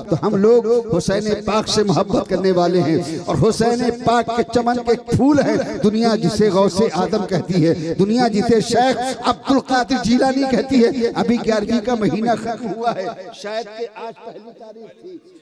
तो हम लोग हुसैन पाक से मोहब्बत करने वाले हैं। और हुसैन पाक के चमन के फूल है दुनिया जिसे गौसे आदम कहती है, दुनिया जिसे शेख अब्दुल कादिर जीलानी कहती है। अभी 11वीं का महीना खत्म हुआ है, शायद कि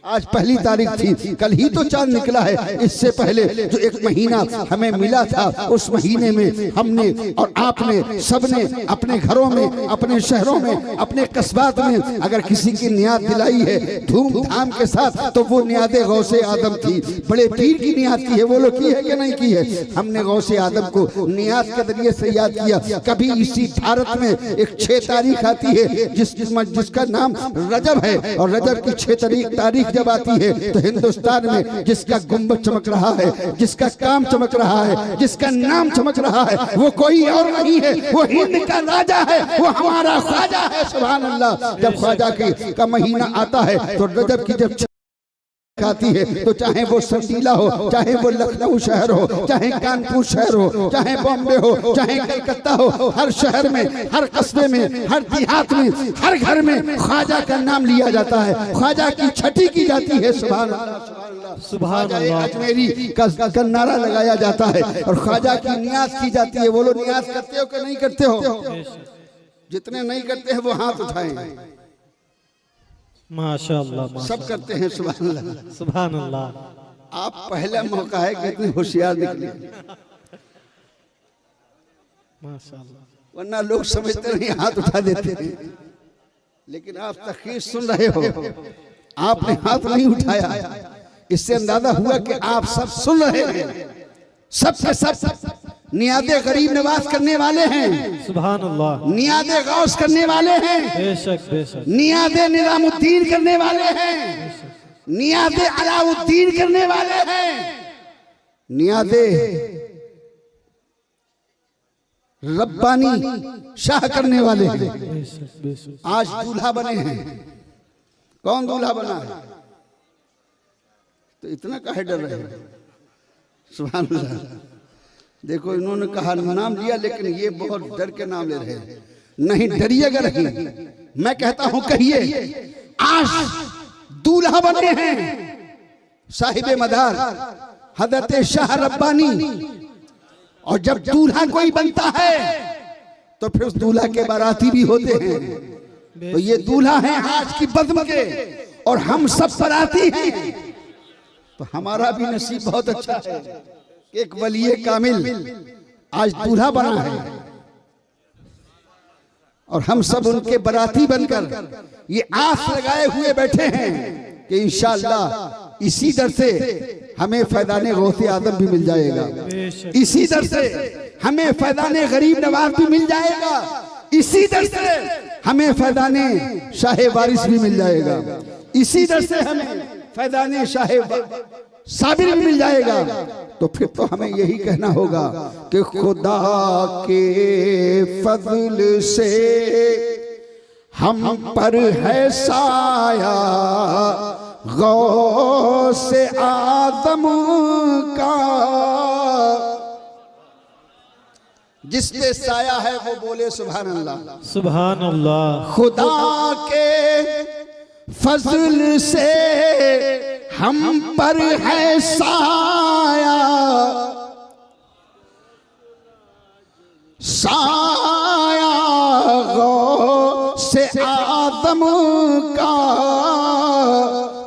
आज पहली तारीख थी, कल ही तो चांद निकला है। इससे पहले जो एक महीना हमें मिला था, उस महीने में हमने और आपने सबने अपने घरों में, अपने शहरों में, अपने कस्बात में अगर किसी की नियाद दिलाई है धूमधाम के साथ, तो वो नियाद गौसे आदम थी। बड़े पीर की नियाद की है, वो लोग की है कि नहीं की है? हमने गौसे आदम को नियाद के जरिए से याद किया। कभी इसी भारत में एक 6 तारीख आती है जिसका नाम रजब है, और रजब की 6 तारीख जब आती है तो हिंदुस्तान में जिसका गुंबद चमक रहा है, जिसका काम चमक रहा है, जिसका नाम चमक रहा है, वो कोई और नहीं है, वो हिंद का राजा है, वो हमारा ख्वाजा है। सुभान अल्लाह। जब ख्वाजा का महीना आता है तो रजब की जब आती है तो चाहे वो संजीला हो, चाहे वो लखनऊ शहर हो, चाहे कानपुर शहर हो, चाहे बॉम्बे हो, चाहे कलकत्ता हो, हर शहर में, हर कस्बे में, हर देहात में, हर घर में ख्वाजा का नाम लिया जाता है, ख्वाजा की छठी की जाती है। सुभान अल्लाह, सुभान अल्लाह। अजमेरी का नारा लगाया जाता है और ख्वाजा की नियाज की जाती है। बोलो नियाज करते हो कि नहीं करते हो? जितने नहीं करते हैं वो हाथ उठाएं। माशाअल्लाह, सब करते हैं। सुभान अल्लाह, सुभान अल्लाह। आप पहला मौका है कि इतने होशियार निकले, माशाअल्लाह। वरना लोग समझते नहीं, हाथ उठा देते हैं। लेकिन आप तखरीर सुन रहे हो, आपने हाथ नहीं उठाया, इससे अंदाजा हुआ कि आप सब सुन रहे हैं। सब के सब नियादे गरीब नवाज करने वाले हैं। सुभान अल्लाह। नियादे गौस करने वाले हैं। बेशक बेशक। नियादे निजामुद्दीन करने वाले हैं। नियादे अलाउद्दीन करने वाले हैं। नियादे रब्बानी शाह करने वाले हैं। आज दूल्हा बने हैं। कौन दूल्हा बना है? तो इतना काहे डर रहे हैं? सुभान अल्लाह। देखो इन्होंने कहा नाम लिया, लेकिन ये बहुत डर के नाम ले रहे हैं। नहीं डरिएगा नहीं, मैं कहता हूं कहिए आज दूल्हा बने हैं साहिब मदार हजरत शाह रब्बानी। और जब दूल्हा कोई बनता है तो फिर उस दूल्हा के बाराती भी होते हैं। तो ये दूल्हा है आज की बज़्म के, और हम सब बाराती हैं। तो हमारा भी नसीब बहुत अच्छा है, एक वलीए कामिल आज दूल्हा बना है, और हम सब उनके बाराती बनकर ये आस लगाए हुए बैठे हैं कि इंशाअल्लाह इसी दर से हमें फैदाने गौसे आदम भी मिल जाएगा, इसी दर से हमें फैदाने गरीब नवाज भी मिल जाएगा, इसी दर से हमें फैदाने शाह वारिस भी मिल जाएगा, इसी दर से हमें फैदाने शाह साबिर भी मिल जाएगा। तो फिर तो हमें यही कहना होगा कि खुदा के फजल से हम पर है साया गौसे आदम का। जिस पे साया है वो बोले सुभान अल्लाह, सुभान अल्लाह। खुदा के फजल से हम पर है साया, साया गौसे आदम का,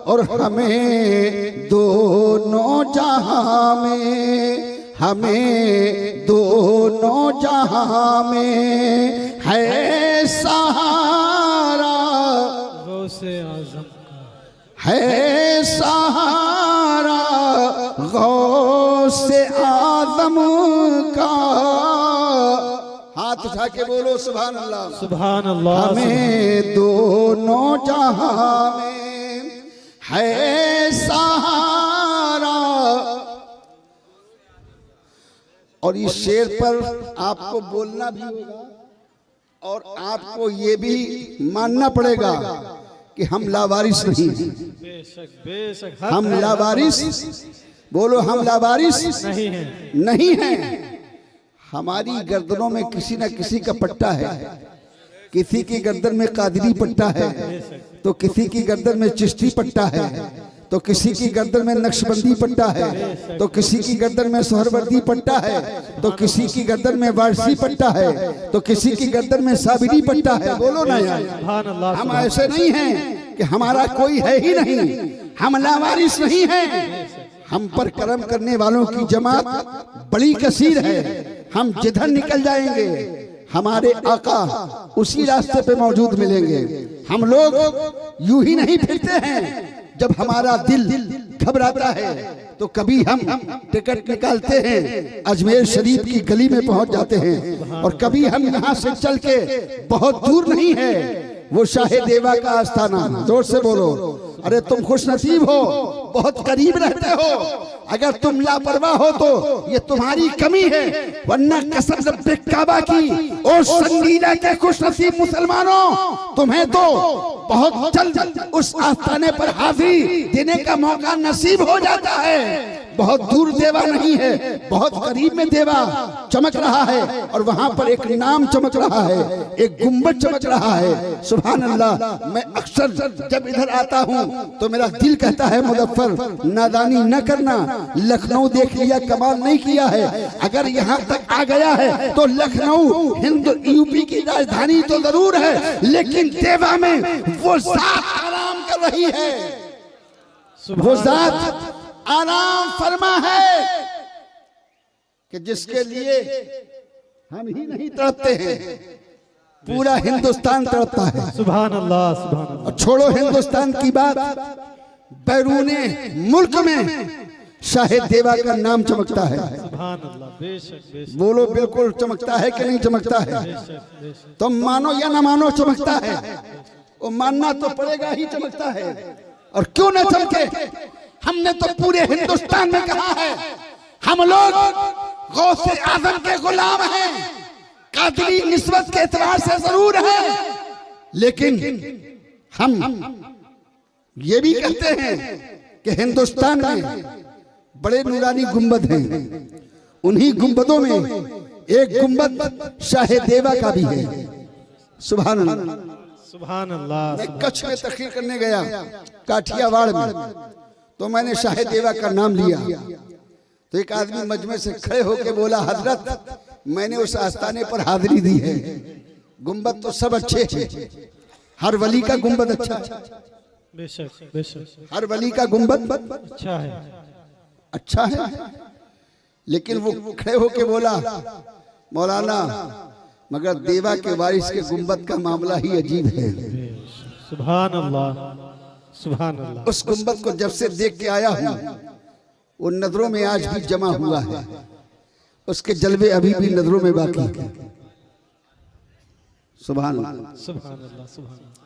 और हमें दोनों जहां में, हमें दोनों जहां में है सहारा गौसे आज़म है, सहारा गौसे आदम का। हाथ उठा के बोलो सुभान अल्लाह, सुभान अल्लाह। हमें दोनों जहां में है सहारा। और इस शेर पर आपको बोलना भी होगा और आपको ये भी मानना पड़ेगा कि हम लावारिस नहीं हैं। बेशक बेशक। हम लावारिस, बोलो हम लावारिस नहीं हैं, नहीं हैं। हमारी गर्दनों में किसी न किसी का पट्टा है। किसी की गर्दन में कादरी पट्टा है, तो किसी की गर्दन में चिश्ती पट्टा है, तो किसी की गर्दन में नक्शबंदी पट्टा है, तो किसी की गर्दन में सोहरवर्दी पट्टा है, तो किसी की गर्दन में वारसी पट्टा है, तो किसी की गर्दन में साबिरी पट्टा है। बोलो ना यार, सुभान अल्लाह। हम ऐसे नहीं हैं कि हमारा कोई है ही नहीं, हम लावारिस नहीं हैं। हम पर कर्म करने वालों की जमात बड़ी कसीर है। हम जिधर निकल जाएंगे हमारे आका उसी रास्ते पे मौजूद मिलेंगे। हम लोग यूं ही नहीं फिरते हैं। जब हमारा दिल घबराता है तो कभी हम टिकट निकालते हैं, अजमेर शरीफ की गली में पहुंच जाते हैं, और कभी हम यहाँ से चल के, बहुत दूर नहीं है वो शाहे देवा का आस्थाना, जोर से बोलो, अरे तुम खुश नसीब हो, बहुत करीब रहते हो। अगर तुम लापरवाह हो तो ये तुम्हारी कमी है, वरना कसम रब्बे काबा की और संगीना के खुश नसीब मुसलमानों, तुम्हें तो बहुत जल्द उस आस्थाने पर हाजिरी देने का मौका नसीब हो जाता है। बहुत दूर देवा नहीं है, बहुत करीब में देवा चमक रहा है, और वहां पर एक नाम चमक रहा है, एक गुंबद चमक रहा है। सुभान अल्लाह। मैं अक्सर जब इधर आता हूं तो मेरा दिल कहता है मुजफ्फर नादानी न करना, लखनऊ देख लिया, कमाल नहीं किया है। अगर यहाँ तक आ गया है तो लखनऊ हिंदू यूपी की राजधानी तो जरूर है, लेकिन देवा में वो जात आराम कर रही है, वो जात आराम फरमा है कि जिसके लिए हम ही नहीं तड़पते हैं, पूरा हिंदुस्तान तड़पता है। सुभान अल्लाह, सुभान अल्लाह। और छोड़ो हिंदुस्तान की बात, बैरूने मुल्क में शाहे देवा का नाम चमकता है। सुभान अल्लाह। बेशक बेशक। बोलो, बिल्कुल चमकता है कि नहीं चमकता है? बेशक बेशक। तुम मानो या ना मानो चमकता है, वो मानना तो पड़ेगा ही, चमकता है। और क्यों ना चमके? हमने तो पूरे हिंदुस्तान में कहा है हम लोग गौसे आजम के गुलाम हैं। कादरी निस्बत के एतबार से जरूर है, लेकिन हम ये भी कहते हैं कि हिंदुस्तान में बड़े नूरानी गुंबद हैं। उन्हीं गुंबदों में एक गुंबद शाहे देवा का भी है। सुभान अल्लाह, सुभान अल्लाह। मैं कच्छ में तकरीर करने गया, काठियावाड़ में, तो मैंने शाहे देवा का नाम लिया, तो एक आदमी मजमे से खड़े होके बोला, हजरत मैंने उस आस्थाने पर हाजिरी दी है। गुंबद तो सब अच्छे हैं, हर वली का गुंबद अच्छा है, बेशक बेशक। हर वली का गुंबद अच्छा है, अच्छा है, लेकिन वो खड़े होके बोला, मौलाना मगर देवा के वारिस के गुंबद का मामला ही अजीब है। सुभान अल्लाह, सुभान अल्लाह। उस गुंबद को जब से देख के आया हूं, वो नजरों में आज भी जमा हुआ है, उसके जलवे अभी भी नजरों में बाकी है। सुभान अल्लाह, सुभान अल्लाह, सुभान अल्लाह।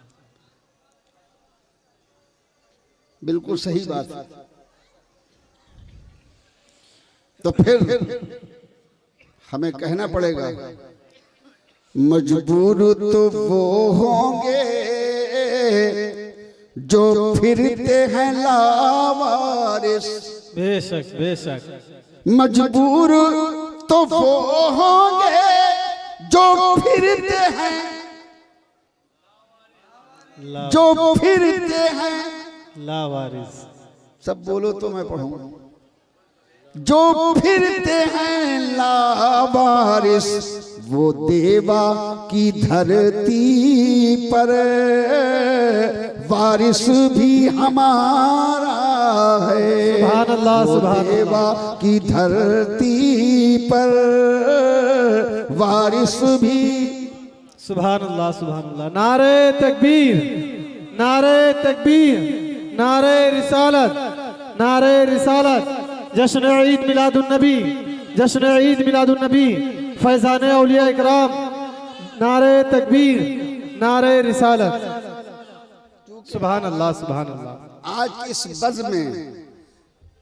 बिल्कुल सही बात। तो फिर हमें कहना पड़ेगा, मजबूर तो वो होंगे जो फिरते हैं लावारिस। बेशक बेशक। मजबूर तो वो होंगे जो फिरते हैं, जो फिरते हैं लावारिस। सब बोलो तो मैं पढ़ूंगा। जो फिरते हैं लावारिस, वो देवा की धरती पर वारिस भी हमारा है। सुभान अल्लाह, सुभान देवा की धरती पर वारिस भी। सुभान अल्लाह, सुभान अल्लाह। नारे तकबीर, नारे तकबीर, नारे रिसालत, नारे रिसालत। जश्न ईद मिलादुन नबी, जश्न ईद मिलादुन नबी, फैजान औलिया इकराम। नारे तकबीर, नारे रिसालत। सुभान अल्लाह, सुभान अल्लाह। आज इस बज़ में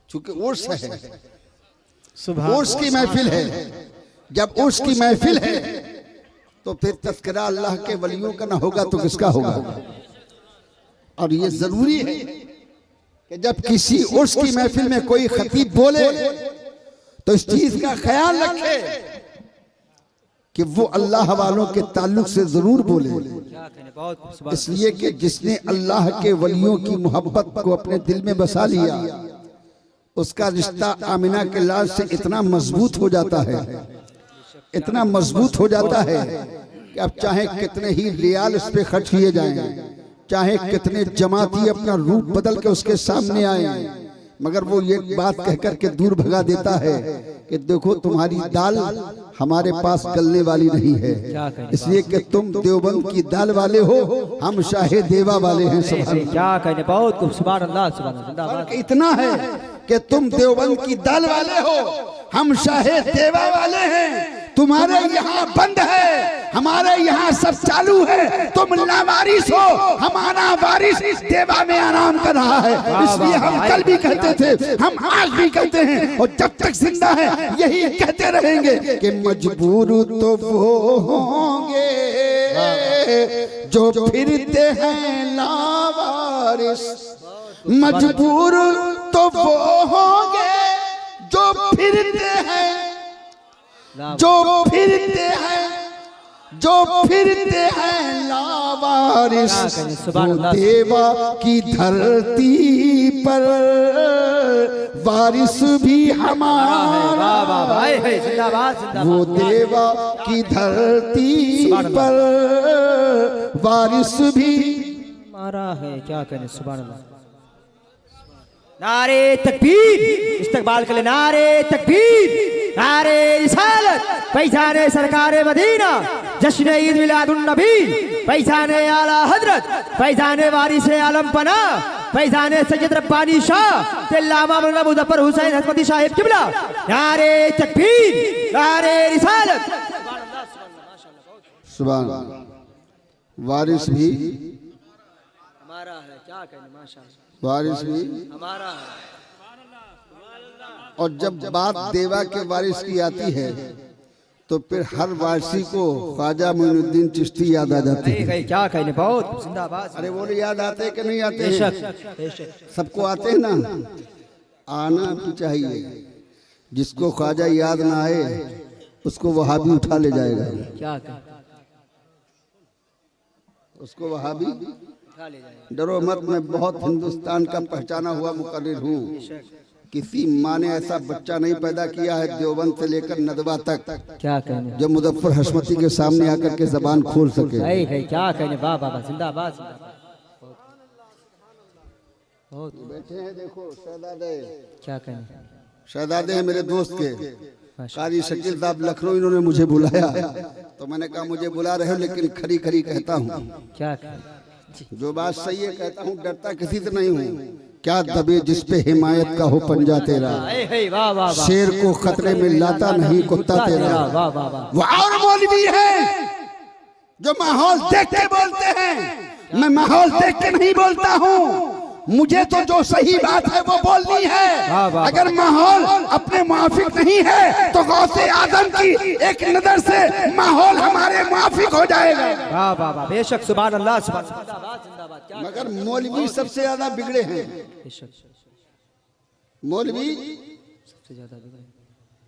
चूंकि उर्स है, सुभान उर्स की महफिल है, जब उर्स की महफिल है तो फिर तज़किरा अल्लाह के वलियों का ना होगा तो किसका होगा? और ये जरूरी है कि जब किसी उर्स की महफिल में कोई खतीब बोले तो इस चीज का ख्याल रखे कि वो अल्लाह वालों के ताल्लुक से जरूर बोले, क्या कहने, बहुत इसलिए कि जिसने अल्लाह के वलियों की मोहब्बत को अपने दिल में बसा लिया, उसका रिश्ता आमिना के लाल से इतना मजबूत हो जाता है, इतना मजबूत हो जाता है कि अब चाहे कितने ही रियाल उस पर खर्च किए जाएं, चाहे कितने जमाती अपना रूप बदल के उसके सामने आए, मगर वो ये बात कहकर के दूर भगा देता है कि देखो तुम्हारी दाल हमारे पास गलने वाली नहीं है, इसलिए कि तुम देवबंद की दाल वाले हो, हम शाहे देवा वाले हैं। क्या कहने, बहुत खूब, सुभान अल्लाह, सुभान अल्लाह, जिंदाबाद। इतना है कि तुम देवबंद की दाल वाले हो, हम शाहे देवा वाले हैं। तुम्हारे यहाँ बंद है, हमारे यहाँ सब चालू है। तुम लावारिस हो, हमारा वारिस देवा में आराम कर रहा है। इसलिए हम कल भी कहते थे, हम आज भी कहते हैं, और जब तक जिंदा है यही कहते रहेंगे कि मजबूर तो वो होंगे जो फिरते हैं लावारिस, मजबूर तो वो होंगे जो फिरते हैं, जो फिरते हैं, जो फिरते हैं लावारिस। वो देवा की धरती पर वारिस भी हमारा है, वो देवा की धरती पर वारिस भी हमारा है। क्या कहने, सुभान अल्लाह। नारे तकबीर, इस्तकबाल के लिए नारे तकबीर, नारे रिसालत, पैजाने सरकारे मदीना, जश्न ईद मिलादुन नबी, पैजाने आला हजरत, पैजाने वारिस आलम पना, पैजाने सैयद रब्बानी शाह तिल्लामा मौलाना मुजफ्फर हुसैन हसमती साहिब किबला। नारे तकबीर, नारे रिसालत। सुभान अल्लाह। वारिस भी हमारा है। क्या कहने, माशाअल्लाह, वारिस भी हमारा है। और जब बात देवा के वारिस की आती है तो फिर हर वारसी को ख्वाजा मोइनुद्दीन चिश्ती याद आ जाते हैं। क्या कहने, बहुत जिंदाबाद। अरे वो याद आते हैं कि नहीं आते हैं? बेशक, बेशक। सबको आते हैं ना, आना भी चाहिए। जिसको ख्वाजा याद ना आए उसको वहाबी उठा ले जाएगा। क्या कहने, उसको वहाबी उठा ले जाएगा। डरो मत, मैं बहुत हिंदुस्तान का पहचाना हुआ मुकर्रिर हूँ। किसी माँ ने ऐसा बच्चा नहीं पैदा किया है देवबंद से लेकर नदवा तक, क्या कहने, जो मुजफ्फर हशमती के सामने आकर के जबान खोल सके। है। क्या कहने, वाह वाह, जिंदाबाद, बहुत। बैठे हैं, देखो शहजादे, क्या कहने, शहजादे हैं मेरे दोस्त के, कारी शकील साहब लखनऊ, इन्होंने मुझे बुलाया तो मैंने कहा मुझे बुला रहे हो लेकिन खरी खरी कहता हूँ, क्या कहने, जो बात सही है कहता हूँ, डरता किसी से नहीं हूँ। क्या दबे जिस पे हिमायत का हो पंजा तेरा, वाह वाह, शेर को खतरे में लाता नहीं कुत्ता तेरा। वाह वाह वाह। वो और मौलवी है जो माहौल देख के बोलते हैं, मैं माहौल देख के नहीं बोलता हूँ। मुझे तो जो सही बात है वो बोलनी है। अगर माहौल अपने मुआफिक नहीं है तो गौसे आजम की एक नजर से माहौल हमारे मुआफिक हो जाएगा। वाह वाह वाह, बेशक, सुभान अल्लाह, सुभान अल्लाह। मगर मौलवी सबसे ज्यादा बिगड़े हैं। मौलवी सबसे ज्यादा बिगड़े।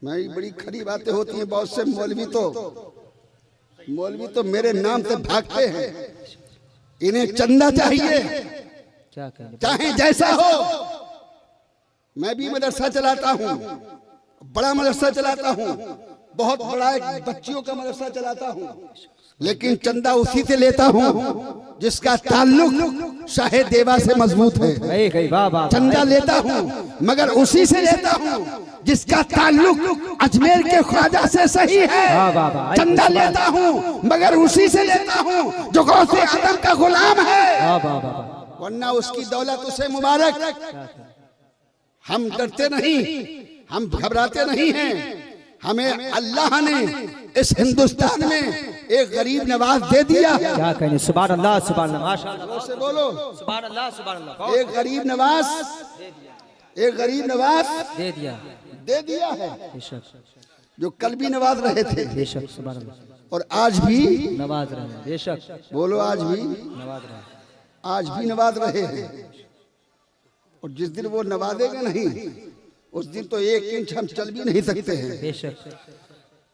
मैं बड़ी खरी बातें होती हैं, बहुत से मौलवी तो मेरे नाम से भागते हैं। इन्हें चंदा चाहिए, क्या कहने, चाहे जैसा हो। मैं भी मदरसा चलाता हूँ, बड़ा मदरसा चलाता हूँ, बहुत बड़ा एक बच्चियों का मदरसा चलाता हूँ, लेकिन चंदा उसी से लेता हूँ जिसका ताल्लुक शाहे देवा से मजबूत है। चंदा लेता हूँ मगर उसी से लेता हूँ जिसका ताल्लुक अजमेर के ख्वाजा से सही है। चंदा लेता हूँ मगर उसी से लेता हूँ जो गौसे आदम का गुलाम है, वरना उसकी दौलत उसे मुबारक। हम डरते नहीं, हम घबराते नहीं हैं। हमें अल्लाह ने इस हिंदुस्तान में एक गरीब नवाज दे दिया। क्या कहने, सुभान अल्लाह, सुभान अल्लाह, माशाअल्लाह से बोलो, सुभान अल्लाह, सुभान अल्लाह। एक गरीब नवाज दे दिया है, जो कल भी नवाज रहे थे, बेशक, सुभान अल्लाह, और आज भी नवाज रहे हैं, बेशक, बोलो आज भी नवाज रहे हैं, आज भी नवाज रहे हैं। और जिस दिन वो नवाजेगा नहीं उस दिन तो एक इंच हम चल भी नहीं सकते हैं। बेशक,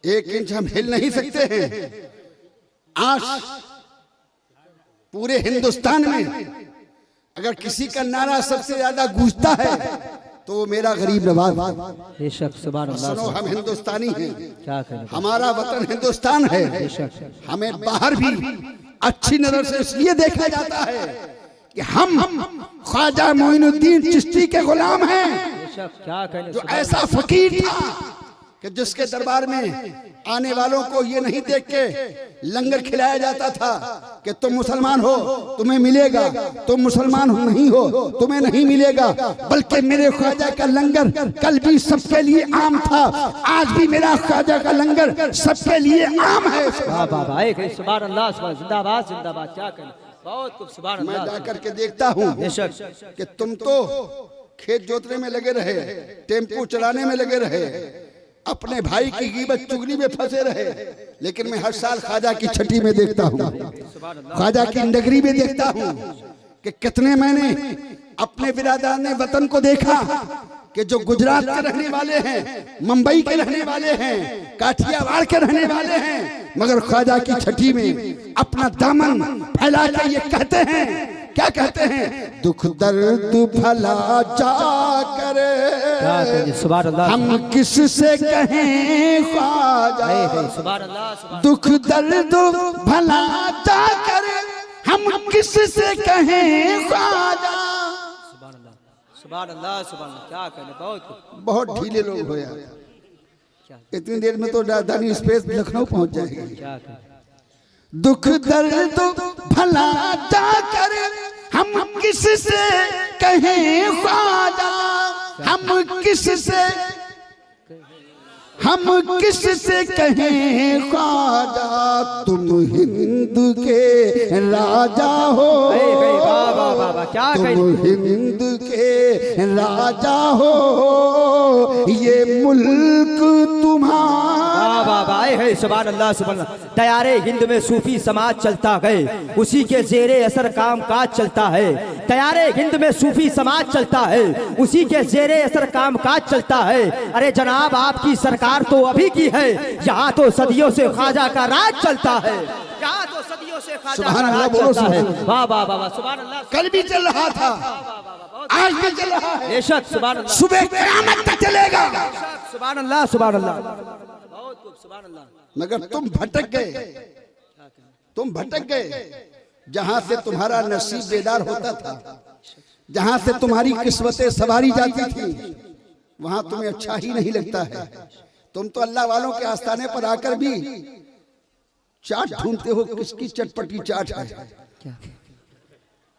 1 इंच हम हिल नहीं सकते हैं। आज पूरे हिंदुस्तान में अगर किसी का नारा सबसे ज्यादा गूंजता है तो वो मेरा गरीब नवाज। बेशक सुभान अल्लाह। सुनो, हम हिंदुस्तानी हैं, क्या करें, हमारा वतन हिंदुस्तान है। हमें बाहर भी अच्छी नजर से इसलिए देखा जाता है कि हम ख्वाजा मोइनुद्दीन चिश्ती के गुलाम हैं। बेशक क्या करें, जो ऐसा फकीर था कि जिसके दरबार में आने वालों को ये नहीं देख के लंगर खिलाया जाता था कि तुम मुसलमान हो तुम्हें मिलेगा, तुम मुसलमान हो नहीं हो तुम्हें नहीं मिलेगा, बल्कि मेरे ख्वाजा का लंगर कल भी सबके लिए आम था, आज भी मेरा ख्वाजा का लंगर सबके लिए आम है। सुभान अल्लाह, जिंदाबाद जिंदाबाद। क्या करें, बहुत खूब सुभान मैं अल्लाह। जाकर के देखता हूँ कि तुम तो खेत जोतने में लगे रहे, टेम्पू चलाने में लगे रहे, अपने भाई की गीबत चुगली में फंसे रहे, लेकिन मैं हर साल ख्वाजा की छठी में देखता हूँ, ख्वाजा की नगरी में देखता हूँ कि कितने मैंने अपने बिरादरान वतन को देखा कि जो गुजरात के रहने वाले हैं, मुंबई के रहने वाले हैं, काठियावाड़ के रहने वाले हैं, मगर ख्वाजा की छठी में अपना दामन फैला के ये कहते हैं, क्या कहते हैं, दुख दर्द भला जा करे हम किससे कहें ख्वाजा, सुभान अल्लाह। दुख दर्द भला जा करे हम किससे कहें ख्वाजा। सुभान अल्लाह सुभान अल्लाह। क्या करें, बहुत ढीले लोग हो यार, इतनी देर में तो राजधानी स्पेस लखनऊ पहुंच जाएगी। क्या करें, दुख दर्द भला जा कर हम किससे कहें ख्वाजा, हम किससे कहें ख्वाजा, तुम हिंद के राजा हो, क्या तुम हिंद के राजा हो, ये मुल्क तुम्हारा। सुभान अल्लाह सुभान अल्लाह। तैयारे हिंद में सूफी समाज चलता है, उसी के जेरे असर काम काज चलता है। तैयारे हिंद में सूफी समाज चलता है, उसी के जेरे असर काम काज चलता है। अरे जनाब आपकी सरकार तो अभी की है, यहाँ तो सदियों से ख्वाजा का राज चलता है, यहाँ तो सदियों से ख्वाजा का राज चलता है। वाह वाह वाह सुभान अल्लाह। कल भी चल रहा था, आज भी चल रहा है, बेशक सुभान अल्लाह, सुबह क़यामत तक चलेगा। सुभान अल्लाह सुभान अल्लाह, बहुत खूब सुभान अल्लाह। मगर तुम भटक गए, जहां से तुम्हारा नसीब बेदार होता था, जहां से तुम्हारी किस्मतें सवारी जाती थी, वहां तुम्हें अच्छा ही नहीं लगता है। तुम तो अल्लाह वालों के आस्थाने पर आकर भी चाट ढूंढते हो, किसकी चटपटी चाट है।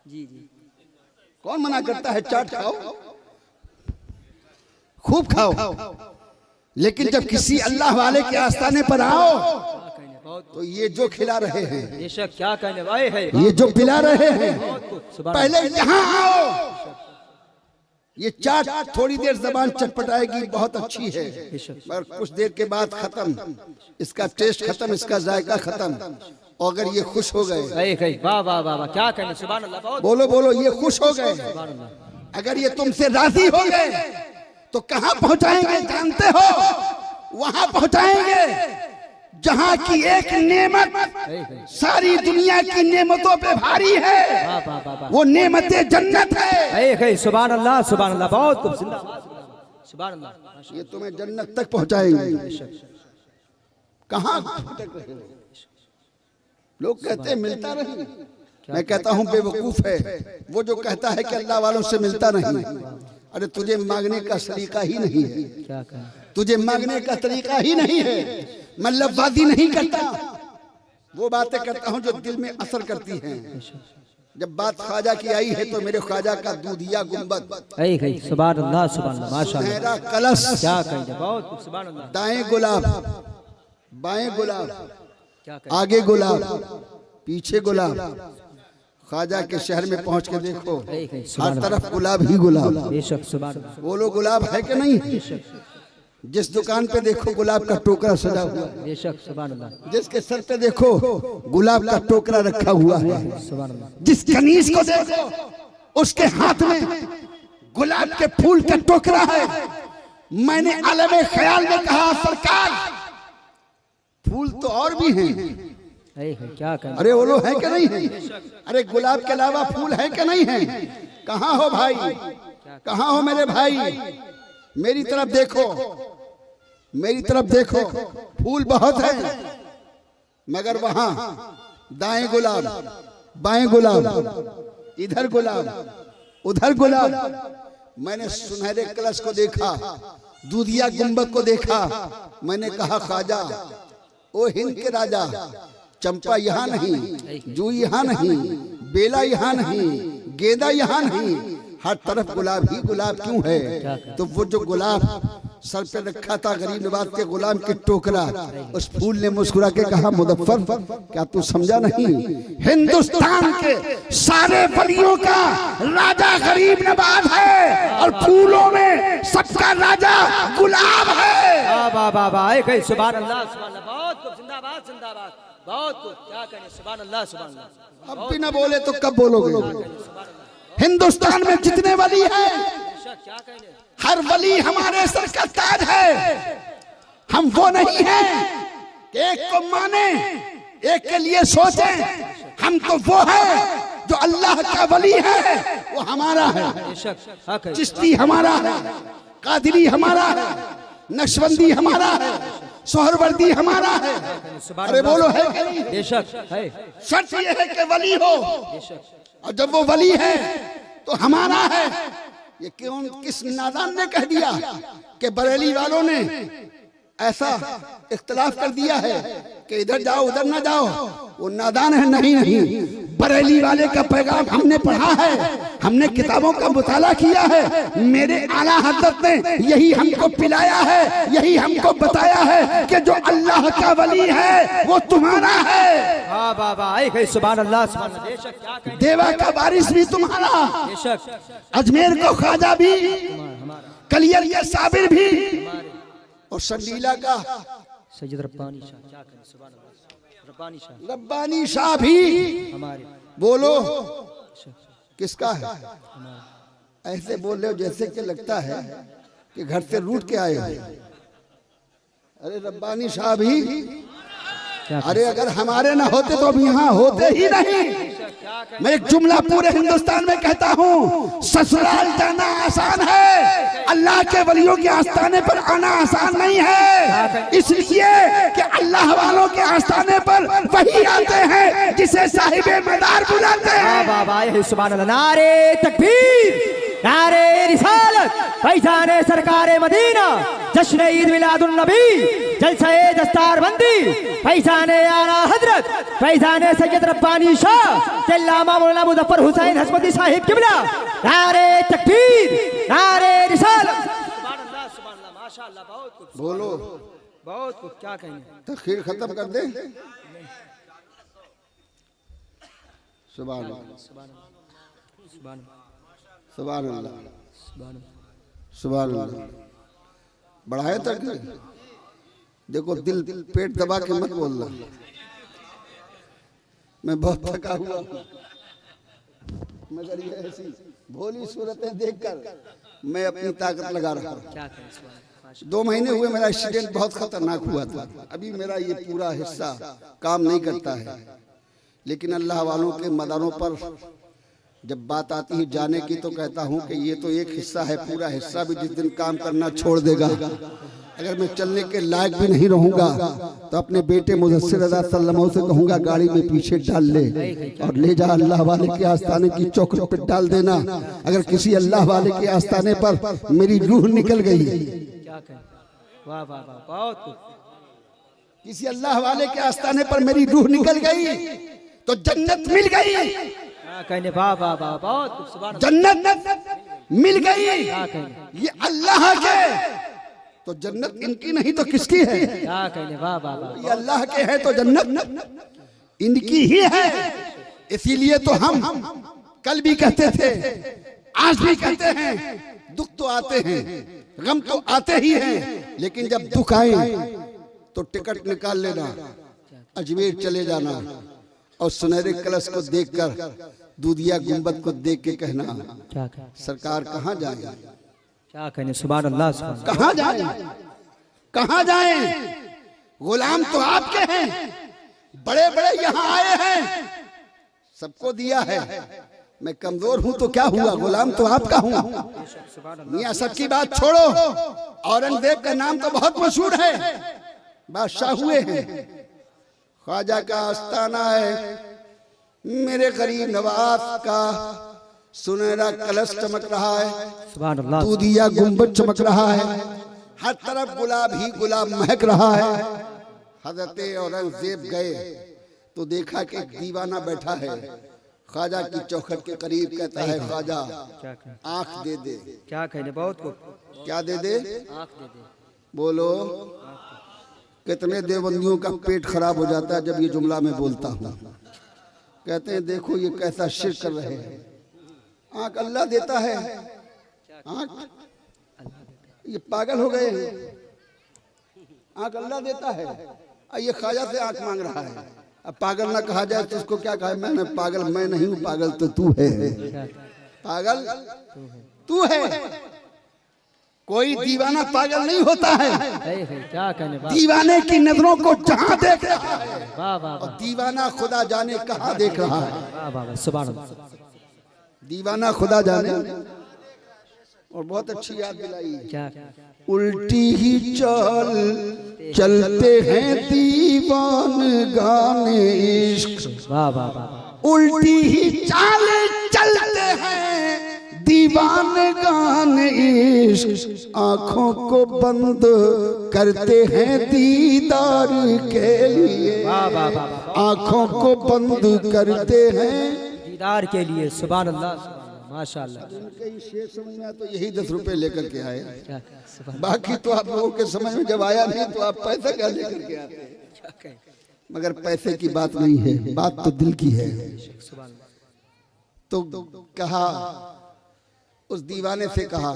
जी जी, कौन मना करता है, चाट खाओ, खूब खाओ, लेकिन जब किसी अल्लाह वाले के आस्थाने पर आओ तो ये जो खिला रहे हैं, बेशक क्या कहने वाले हैं, ये जो पिला रहे हैं, पहले यहाँ आओ। ये चाट थोड़ी देर जबान चटपटाएगी, बहुत अच्छी है, मगर कुछ देर के बाद खत्म, इसका टेस्ट खत्म, इसका जायका खत्म। और अगर ये खुश हो गए, वाह वाह वाह, क्या कहने, सुभान अल्लाह। बोलो बोलो, ये खुश हो गए, अगर ये तुमसे राजी हो गए तो कहाँ पहुंचाएंगे जानते हो? वहां पहुंचाएंगे जहां की एक नेमत सारी दुनिया की नेमतों पे भारी है, वो नेमत जन्नत है। सुभान अल्लाह सुभान अल्लाह, बहुत खूब, सुभान अल्लाह। ये तुम्हें जन्नत तक पहुंचाएंगे। कहाँ भटक रहे हो? लोग कहते हैं मिलता नहीं, मैं कहता हूँ बेवकूफ है वो जो कहता है कि अल्लाह वालों से मिलता नहीं। अरे तुझे मांगने का सलीका ही नहीं है, तुझे मांगने का तरीका ही नहीं है। मैं लफ्ज़बाजी नहीं करता, वो बातें करता हूँ जो दिल में असर करती हैं। जब बात ख्वाजा की आई है तो मेरे ख्वाजा का दूधिया गुंबद, सुभान अल्लाह सुभान अल्लाह, माशाअल्लाह, सुनहरा कलश, क्या कहेंगे, बहुत सुभान अल्लाह। दाएं गुलाब, बाएं गुलाब, आगे गुलाब, पीछे गुलाब। ख्वाजा के शहर में पहुंच के देखो, हर तरफ गुलाब ही गुलाब। बेशक सुभान अल्लाह, बोलो गुलाब है कि नहीं? जिस दुकान पे देखो गुलाब का टोकरा सजा हुआ है, बेशक सुभान अल्लाह। जिसके सर पे देखो गुलाब का टोकरा रखा हुआ है, सुभान अल्लाह। जिस कनीज को देखो उसके हाथ में गुलाब के फूल का टोकरा है। मैंने आलमे ख्याल में कहा, सरकार फूल तो और भी हैं। क्या कहें? अरे वो लोग है कि नहीं है? अरे गुलाब के अलावा फूल है कि नहीं है? कहाँ हो भाई, कहाँ हो मेरे भाई? मेरी तरफ देखो, मेरी तरफ देखो, फूल बहुत है, मगर वहां दाएं गुलाब, बाएं गुलाब, इधर गुलाब, उधर गुलाब। मैंने सुनहरे कलश को देखा, दूधिया गुंबद को देखा। मैंने कहा ख्वाजा, ओ हिंद के राजा, चंपा यहाँ नहीं, जू यहाँ नहीं, बेला यहाँ नहीं, गेंदा यहाँ नहीं, हर तरफ गुलाब ही गुलाब क्यों है? तो वो जो गुलाब सर पे रखा था गरीब नवाज के गुलाम की टोकरा, उस फूल ने मुस्कुरा के कहा, मुदफ्फर क्या तू समझा नहीं? हिंदुस्तान के सारे वलियों का राजा गरीब नवाज है और फूलों में सबका राजा गुलाब है। वाह वाह वाह, सुभान अल्लाह, सुभान अल्लाह, बहुत खूब, जिंदाबाद जिंदाबाद, बहुत खूब, क्या कहें? सुभान अल्लाह, सुभान अल्लाह। अब भी ना बोले तो कब बोलोगे? हिंदुस्तान में जितने वली हैं, क्या कहेंगे? हर वली हमारे सर का ताज है। हम वो नहीं हैं कि एक को माने, एक के लिए सोचें। हम तो वो है जो अल्लाह का वली है, वो हमारा है। चिश्ती हमारा है, कादरी हमारा है, नक्शबंदी हमारा है, सोहरवर्दी हमारा है। अरे बोलो है कि नहीं? बेशक है। शर्त ये है कि वली हो, और जब वो वली है तो हमारा है। ये क्यों, किस नादान ने कह दिया कि बरेली वालों ने ऐसा इख्तिलाफ कर दिया है कि इधर जाओ उधर ना जाओ? वो नादान है। नहीं नहीं, बरेली वाले का पैगाम हमने पढ़ा है, हमने किताबों का मुताला किया है। मेरे आला हज़रत ने यही हमको पिलाया है, यही हमको बताया है कि जो अल्लाह का वली है वो तुम्हारा है। वाह वाह वाह, सुभान अल्लाह, सुभान अल्लाह। बेशक, क्या कहें? देवा का बारिश भी तुम्हारा, बेशक, अजमेर को ख्वाजा भी, कलियर के साबिर भी, और संडीला का सैयद रब्बानी शाह, क्या कहें? सुभान अल्लाह, रब्बानी शाह, रब्बानी शाह भी। हमारे बोलो किसका है? ऐसे बोल रहे हो जैसे कि लगता है कि घर से रूठ के आए हो। अरे रब्बानी शाह भी, अरे अगर हमारे ना होते तो अब यहाँ होते ही नहीं। मैं एक जुमला पूरे हिंदुस्तान में कहता हूँ, ससुराल जाना आसान है, अल्लाह के वलियों के आस्थाने पर आना आसान नहीं है। इसलिए कि अल्लाह वालों के आस्थाने पर वही आते हैं जिसे साहिबे मदार बुलाते हैं। वाह वाह, सुभान अल्लाह। नारे तकबीर, नारे रिसालत, फैज़ाने सरकारे मदीना, जश्न ईद मिलादुन नबी, जलसे दस्तारबंदी, फैज़ाने आला हजरत, फैज़ाने सैयद रब्बानी शाह, अल्लामा मौलाना मुज़फ्फर हुसैन हसमती साहिब किबला। नारे तकबीर, नारे रिसालत। सुभान अल्लाह, सुभान अल्लाह, माशाअल्लाह, बहुत कुछ। बोलो, बहुत कुछ, क्या कहेंगे? तखीर खत्म कर दे। सुभान अल्लाह, सुभान सुभान सुभान अल्लाह, सुभान सुभान अल्लाह। बढ़ाए तक देखो, दिल पेट दबा के मत बोलना। मैं बहुत थका हुआ हूँ, मगर ये ऐसी भोली सूरतें देखकर मैं अपनी ताकत लगा रहा हूँ। क्या कहें? सुभान 2 महीने हुए मेरा एक्सीडेंट बहुत खतरनाक हुआ था। अभी मेरा ये पूरा हिस्सा काम नहीं करता है, लेकिन अल्लाह वालों के मदारों पर जब बात आती है जाने की तो कहता हूँ कि ये तो एक हिस्सा है, पूरा हिस्सा भी जिस दिन काम करना छोड़ देगा, अगर मैं चलने के लायक भी नहीं रहूंगा तो अपने बेटे मुदस्सिर रज़ा सल्लल्लाहु अलैहि वसल्लम से कहूंगा गाड़ी में पीछे डाल ले और ले जा अल्लाह वाले के आस्थाने की चौखट पर डाल देना। अगर किसी अल्लाह वाले के आस्थाने पर मेरी रूह निकल गई, क्या कहें? वाह वाह वाह, बहुत कुछ। किसी अल्लाह वाले के आस्थाने पर मेरी रूह निकल गई तो जन्नत मिल गई। क्या कहने? वाह वाह वाह, बहुत कुछ। सुभान अल्लाह, जन्नत मिल गई। क्या कहें? ये अल्लाह के तो जन्नत इनकी नहीं तो किसकी है? क्या कहने? वाह वाह वाह, ये अल्लाह के है तो जन्नत इनकी ही है। इसीलिए तो हम कल भी कहते थे, आज भी कहते हैं, दुख तो आते हैं, गम तो आते ही हैं, लेकिन जब दुख आए तो टिकट निकाल लेना, अजमेर चले जाना और सुनहरे कलश को देखकर, दूधिया गुंबद को देख के कहना, क्या कहें? सरकार कहाँ जाए? क्या कहने? सुभान अल्लाह, सुभान अल्लाह। कहाँ जाए? कहाँ जाए? गुलाम तो आपके हैं, बड़े बड़े यहाँ आए हैं, सबको दिया है। मैं कमजोर हूं तो क्या हुआ, गुलाम तो आपका हूं। मियां सबकी बात छोड़ो, औरंगजेब का नाम तो बहुत मशहूर है, बादशाह हुए हैं। ख्वाजा का आस्ताना है, मेरे गरीब नवाज का सुनहरा कलश चमक रहा है, दूधिया गुंबद चमक रहा है, हर तरफ गुलाब ही गुलाब महक रहा है। हजरत औरंगजेब गए तो देखा कि एक दीवाना बैठा है, ख्वाजा की चौखट के करीब, कहता है ख्वाजा आंख दे दे। क्या कहने, बहुत को क्या दे दे, आंख दे दे। बोलो कितने देवबंदियों का पेट खराब हो जाता है जब ये जुमला मैं बोलता हूँ। कहते हैं देखो ये कैसा शिर्क कर रहे हैं, आंख अल्लाह देता है, आंख ये पागल हो गए, आंख अल्लाह देता है, ये ख्वाजा से आंख मांग रहा है। अब पागल ना कहा जाए तो उसको क्या कहा, मैंने पागल मैं नहीं हूँ, पागल तो तू है, पागल तू है। कोई दीवाना पागल नहीं होता है, क्या कहने, दीवाने की नजरों को जहाँ देख रहा है, वाह वाह और दीवाना खुदा जाने कहाँ देख रहा है। वाह वाह, सुभान अल्लाह। दीवाना खुदा जाने। और बहुत अच्छी याद दिलाई, क्या उल्टी ही चल चलते हैं दीवान गाने इश्क, वाह वाह वाह, उल्टी ही चाल चलते हैं दीवान गाने इश्क, आंखों को बंद करते हैं दीदार के लिए, वाह वाह वाह, आंखों को बंद करते हैं दीदार के लिए। सुभान अल्लाह, माशाअल्लाह। शेष समझ में आया तो यही 10 रुपए लेकर के आए, क्या सुभान, बाकी तो आप लोगों के समझ में जब आया नहीं तो आप पैसा क्या लेकर के आते हैं। क्या कहे, मगर पैसे की बात नहीं है, बात तो दिल की है। सुभान। तो कहा, उस दीवाने से कहा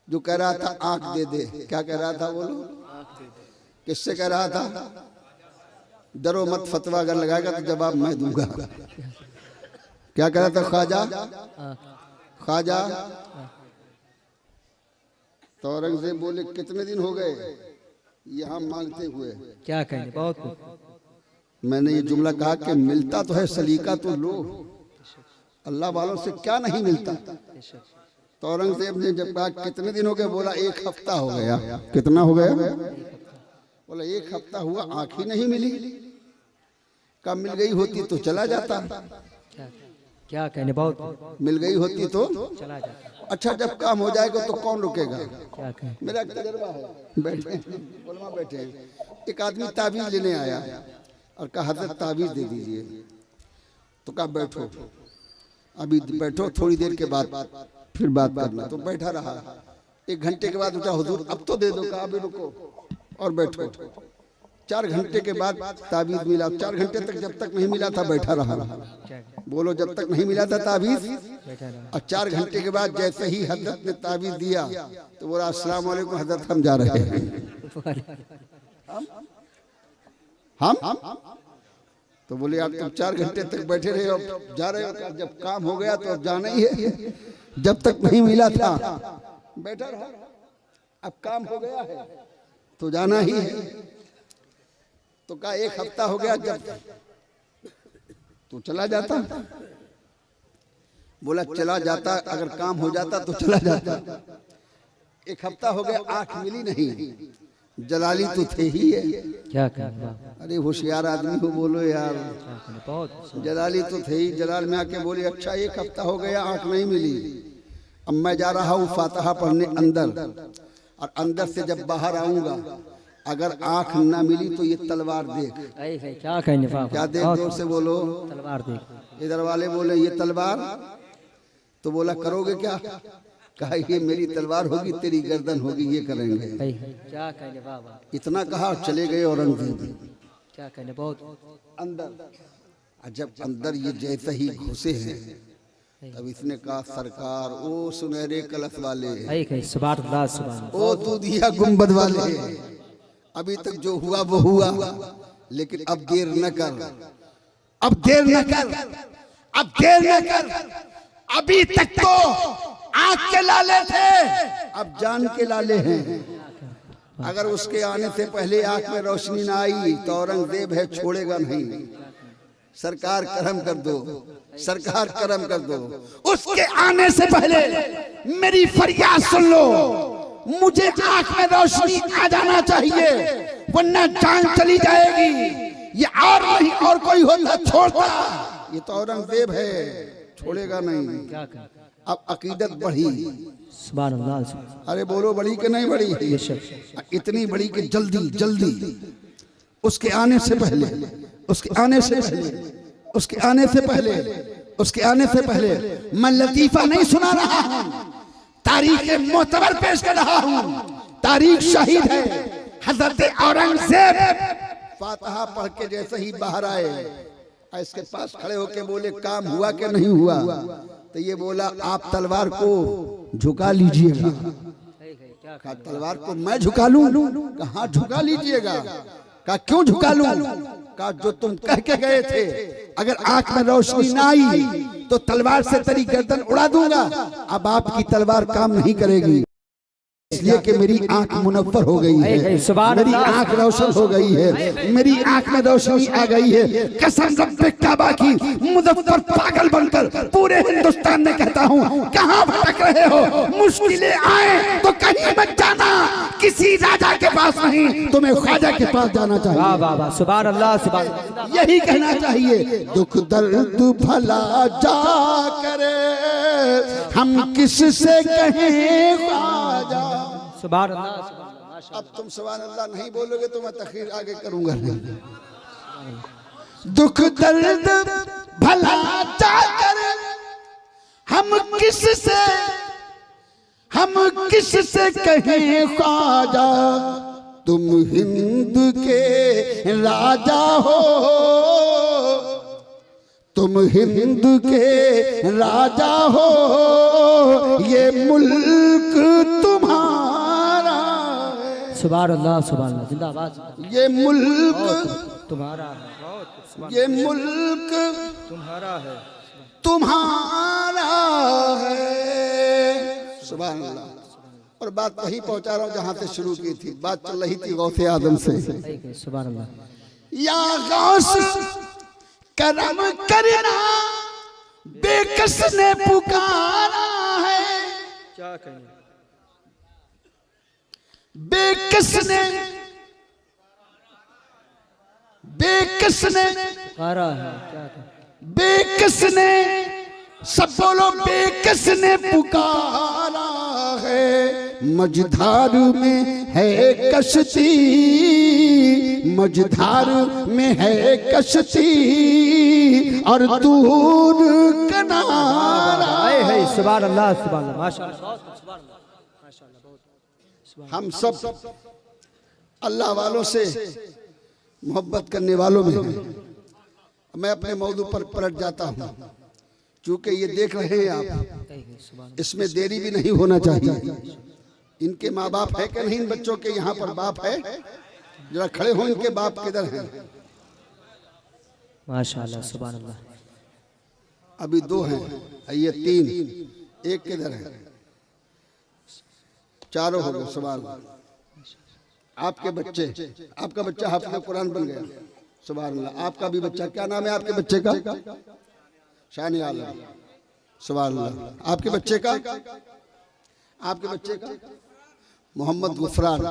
जो कह रहा था आंख दे दे, क्या कह रहा था बोलो, किससे कह रहा था, डरो मत, फतवा अगर लगाएगा तो जवाब मैं दूंगा। क्या कह रहा था ख्वाजा, ख्वाजा। तो औरंगजेब बोले कितने दिन हो गए यहाँ मांगते हुए, क्या कहने, बहुत मैंने ये जुमला कहा कि मिलता तो है, सलीका तो लो, अल्लाह वालों से क्या नहीं मिलता। तो औरंगजेब ने जब कहा कितने दिन हो गए, बोला 1 हफ्ता हो गया। कितना हो गया, बोला 1 हफ्ता हुआ, आंख ही नहीं मिली। कब मिल गई होती तो चला जाता, क्या कहने, बहुत मिल गई होती तो चला जाता। अच्छा जब काम हो जाएगा तो कौन रुकेगा। क्या कहे, मेरा तजर्बा है, बैठे उलमा बैठे, एक आदमी ताबीज लेने आया और कहा हजरत ताबीज दे दीजिए। तो कहा बैठो, अभी बैठो, थोड़ी देर के बाद फिर बात करना। तो बैठा रहा, 1 घंटे के बाद उठा, हुजूर अब तो दे दो। कहा अभी रुको और बैठो। 4 घंटे के बाद ताबीज मिला, 4 घंटे तक जब तक नहीं मिला था बैठा रहा। बोलो जब तक नहीं मिला था ताबीज, और 4 घंटे के बाद जैसे ही हजरत ने ताबीज दिया तो बोला अस्सलाम वालेकुम हजरत, हम जा रहे हैं। हम तो बोले आप तुम 4 घंटे तक बैठे रहे हो, जा रहे हो, जब काम हो गया तो अब जाना ही है, जब तक नहीं मिला था बैठा रहा, अब काम हो गया है तो जाना ही है। तो कहा 1 हफ्ता हो गया, जब तो चला जाता। बोला चला जाता, अगर काम हो जाता तो चला जाता। 1 हफ्ता हो गया, आंख मिली नहीं, जलाली तो थे ही है। क्या कहना, अरे होशियार आदमी हो, बोलो यार, बहुत जलाली तो थे ही। जलाल में आके बोले अच्छा 1 हफ्ता हो गया, आंख नहीं मिली, अब मैं जा रहा हूँ फातिहा पढ़ने अंदर, और अंदर से जब बाहर आऊंगा अगर आंख ना मिली तो ये तलवार देख। क्या कहने, क्या देख, जोर से बोलो, तलवार देख। इधर वाले बोले ये तलवार। तो बोला करोगे क्या, कहा ये मेरी तलवार होगी, तेरी गर्दन होगी, ये करेंगे। क्या कहने, बाबा। इतना कहा और चले गए औरंगजेब। क्या कहने, बहुत अंदर। जब अंदर ये जैसे ही घुसे हैं तब इसने कहा सरकार, ओ सुनहरे कलश वाले, सुभान अल्लाह, सुभान ओ दूधिया गुंबद वाले, अभी तक जो हुआ वो हुआ, लेकिन अब देर न कर, अब देर न कर, अब देर न कर। अभी तक तो आंख के लाले थे, अब जान के लाले हैं। अगर उसके आने से पहले आंख में रोशनी ना आई तो औरंगजेब है छोड़ेगा नहीं। सरकार करम कर दो, सरकार करम कर दो। उसके आने से पहले मेरी फरियाद सुन लो, मुझे आंख में रोशनी आ जाना चाहिए, वरना जान चली जाएगी। ये और नहीं और कोई होता छोड़ता, ये तो औरंगजेब है, छोड़ेगा नहीं। अब अकीदत बढ़ी, सुभान अल्लाह। अरे बोलो बड़ी कि नहीं बड़ी? इतनी बड़ी कि जल्दी जल्दी उसके आने से पहले, उसके आने से पहले, उसके आने से पहले, उसके आने से पहले मैं लतीफा नहीं सुना रहा हूं, तारीख मोतबर पेश कर रहा हूं। तारीख शहीद है। हजरत औरंगजेब फातिहा पढ़ के जैसे ही बाहर आए, इसके पास खड़े होके बोले काम हुआ कि नहीं हुआ? तो ये बोला आप तलवार को झुका लीजिएगा। कहा तलवार को मैं झुका लूं? कहा झुका लीजिएगा। कहा क्यों झुका लूं? कहा जो तुम कह के गए थे, अगर आंख में रोशनी ना आई तो तलवार से तेरी गर्दन उड़ा दूंगा। अब आपकी तलवार काम नहीं करेगी, इसलिए कि मेरी आंख मुनव्वर हो गई है, मेरी आंख रोशन हो गई है, मेरी आंख में रोशनी आ गई है। कसम रब्बे काबा की, मुजफ्फर पागल बनकर पूरे हिंदुस्तान में कहता हूँ, कहाँ भटक रहे हो? मुश्किलें आए तो कहीं मत जाना, किसी राजा के पास नहीं, तुम्हें ख्वाजा के पास जाना चाहिए। वाह वाह वाह, सुभान अल्लाह, सुभान अल्लाह। यही कहना चाहिए। दुख दर्द भला जा करे, हम किससे कहें ख्वाजा। सुभान अल्लाह, सुभान अल्लाह। अब तुम सुभान अल्लाह नहीं बोलोगे तो मैं तखरीर आगे करूंगा नहीं। दुख दर्द भला जा करे, हम किससे कहें ख्वाजा। तुम हिंद के राजा हो, तुम हिंद के राजा हो, ये मुल्क तुम्हारा है। सुभान अल्लाह, सुभान अल्लाह, जिंदाबाद। ये मुल्क तुम्हारा है, ये मुल्क तुम्हारा है, तुम्हारा है। सुभान अल्लाह। और बात वही पहुंचा रहा हूं जहां से शुरू की थी। बात चल रही थी गौसे आदम से। सुभान अल्लाह। या गौस करम करना, बेकस ने पुकारा है, क्या कहें? बेकस ने पुकारा है, क्या कहें? बेकस ने, सब बोलो बेकस ने पुकारा है। मझधार में है कश्ती, मझधार में है कश्ती, और दूर किनारा है। सुभान अल्लाह, सुभान अल्लाह, माशाअल्लाह, सुभान अल्लाह, माशाअल्लाह, बहुत। हम सब अल्लाह वालों से मोहब्बत करने वालों में हैं। मैं अपने मौजू पर पलट जाता हूँ, चूंकि ये देख रहे हैं आप, इसमें देरी भी नहीं होना चाहिए। इनके माँ बाप है कि नहीं? इन बच्चों के यहाँ पर बाप है? जरा खड़े हो, इनके बाप किधर हैं? माशाअल्लाह, सुभान अल्लाह। अभी दो हैं, ये तीन, एक किधर है? चारों हो गए। सुभान अल्लाह। आपके बच्चे, आपका बच्चा हाफिज़ कुरान बन गया। सुभान अल्लाह। आपका भी बच्चा, क्या नाम है आपके बच्चे का? शान आलम। सुभान अल्लाह। आपके बच्चे का? आपके बच्चे का मोहम्मद गुफरान।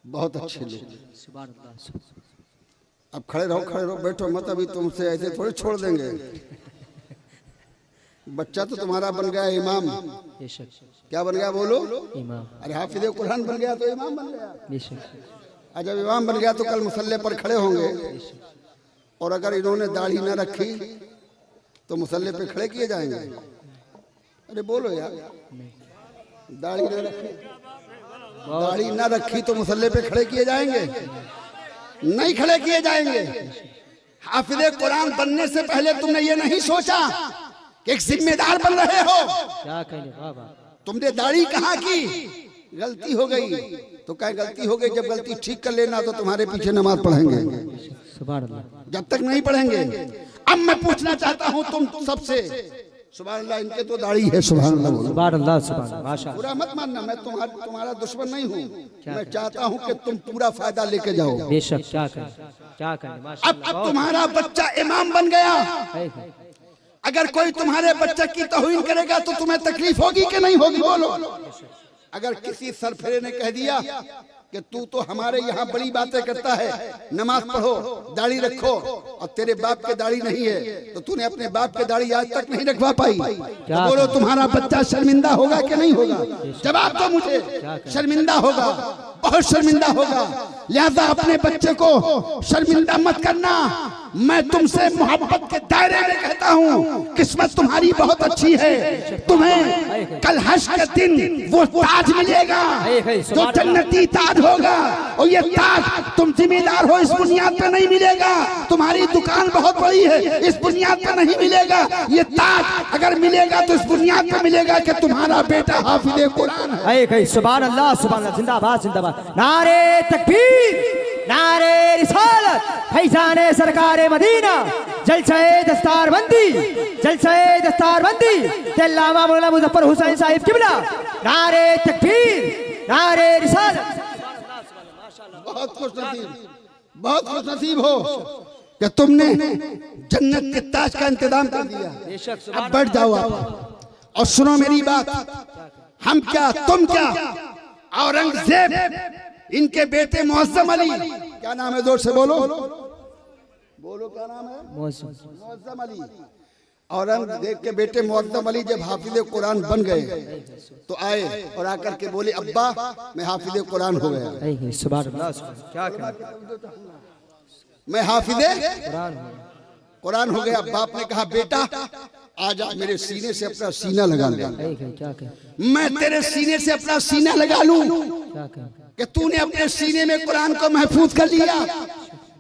बहुत अच्छे लोग। सुभान अल्लाह। अब खड़े रहो, खड़े रहो, बैठो मत, अभी तुमसे ऐसे थोड़ी छोड़ देंगे। बच्चा तो तुम्हारा बन गया इमाम। क्या बन गया बोलो? इमाम। अरे हाफिज़ कुरान बन गया तो इमाम बन गया। बेशक। जब इमाम बन गया तो कल मुसल्ले पर खड़े होंगे, और अगर इन्होंने दाढ़ी न रखी तो मुसल्ले पे खड़े किए जाएंगे। अरे बोलो यार, दाढ़ी न रखी, दाढ़ी न रखी तो मुसल्ले पे खड़े किए जाएंगे? नहीं खड़े किए जाएंगे। हाफिज़ कुरान बनने से पहले तुमने ये नहीं सोचा कि एक जिम्मेदार बन रहे हो। क्या कहें? वाह वाह। तुमने दाढ़ी कहाँ की? गलती हो गई तो क्या गलती हो गई? जब गलती ठीक कर लेना तो तुम्हारे पीछे नमाज पढ़ेंगे। सुभान अल्लाह। जब तक नहीं पढ़ेंगे। अब मैं पूछना चाहता हूं तुम सबसे, सुभान अल्लाह, इनके तो दाढ़ी है। सुभान अल्लाह बोलो। सुभान अल्लाह, सुभान अल्लाह, माशाअल्लाह। पूरा मत मानना, मैं तुम्हारा दुश्मन नहीं हूँ। मैं चाहता हूँ कि तुम पूरा फायदा लेके जाओ। बेशक, क्या करें, क्या करें, माशाअल्लाह। अब तुम्हारा बच्चा इमाम बन गया। अगर कोई तुम्हारे बच्चे की तौहीन करेगा तो तुम्हें तकलीफ होगी कि नहीं होगी? बोलो। अगर किसी सरफेरे ने कह दिया कि तू तो हमारे यहाँ बड़ी बातें करता है, नमाज पढ़ो, दाढ़ी रखो, और तेरे बाप के दाढ़ी नहीं है, तो तूने अपने बाप के दाढ़ी आज तक नहीं रखवा पाई, तो बोलो तुम्हारा बच्चा शर्मिंदा होगा कि नहीं होगा? जवाब दो मुझे। शर्मिंदा होगा, बहुत शर्मिंदा होगा। लिहाजा अपने बच्चे को शर्मिंदा मत करना। मैं तुमसे मोहब्बत के दायरे में कहता हूँ, किस्मत तुम्हारी बहुत अच्छी है। तुम्हें कल हश्र के दिन वो ताज मिलेगा जो जन्नती ताज होगा, और ये ताज तुम जिम्मेदार हो इस बुनियाद पे नहीं मिलेगा। तुम्हारी दुकान बहुत बड़ी है, इस बुनियाद पे नहीं मिलेगा। ये ताज अगर मिलेगा तो इस बुनियाद पे मिलेगा कि तुम्हारा बेटा हाफिज़े कुरान है। सुभान अल्लाह, सुभान अल्लाह, जिंदाबाद, जिंदाबाद। नारे तकबीर, नारे रिसालत, फैज़ाने सरकारे मदीना, जलसाए दस्तारबंदी, जलसाए दस्तारबंदी, अल्लामा मौलाना मुजफ्फर हुसैन साहिब किबला। नारे तकबीर, नारे रिसालत। बहुत खुश नसीब, बहुत खुश नसीब हो कि तुमने जन्नत के ताज का इंतजाम कर दिया। अब बैठ जाओ आप और सुनो मेरी बात। हम क्या, तुम क्या, औरंगजेब, इनके बेटे मुअज़्ज़म अली, क्या नाम है? जोर से बोलो, बोलो क्या नाम है? मुअज़्ज़म अली। औरंगजेब के बेटे मुअज़्ज़म अली जब हाफिज़े कुरान बन गए तो आए और आकर के बोले, अब्बा मैं हाफिज़े कुरान हो गया। सुभान अल्लाह, क्या करें, मैं हाफिज़े कुरान हो गया। बाप ने कहा, बेटा आजा मेरे सीने से अपना सीना लगा ले। क्या करें, मैं तेरे सीने से अपना सीना लगा लूं क्या करें, कि तूने अपने सीने में कुरान को महफूज कर लिया।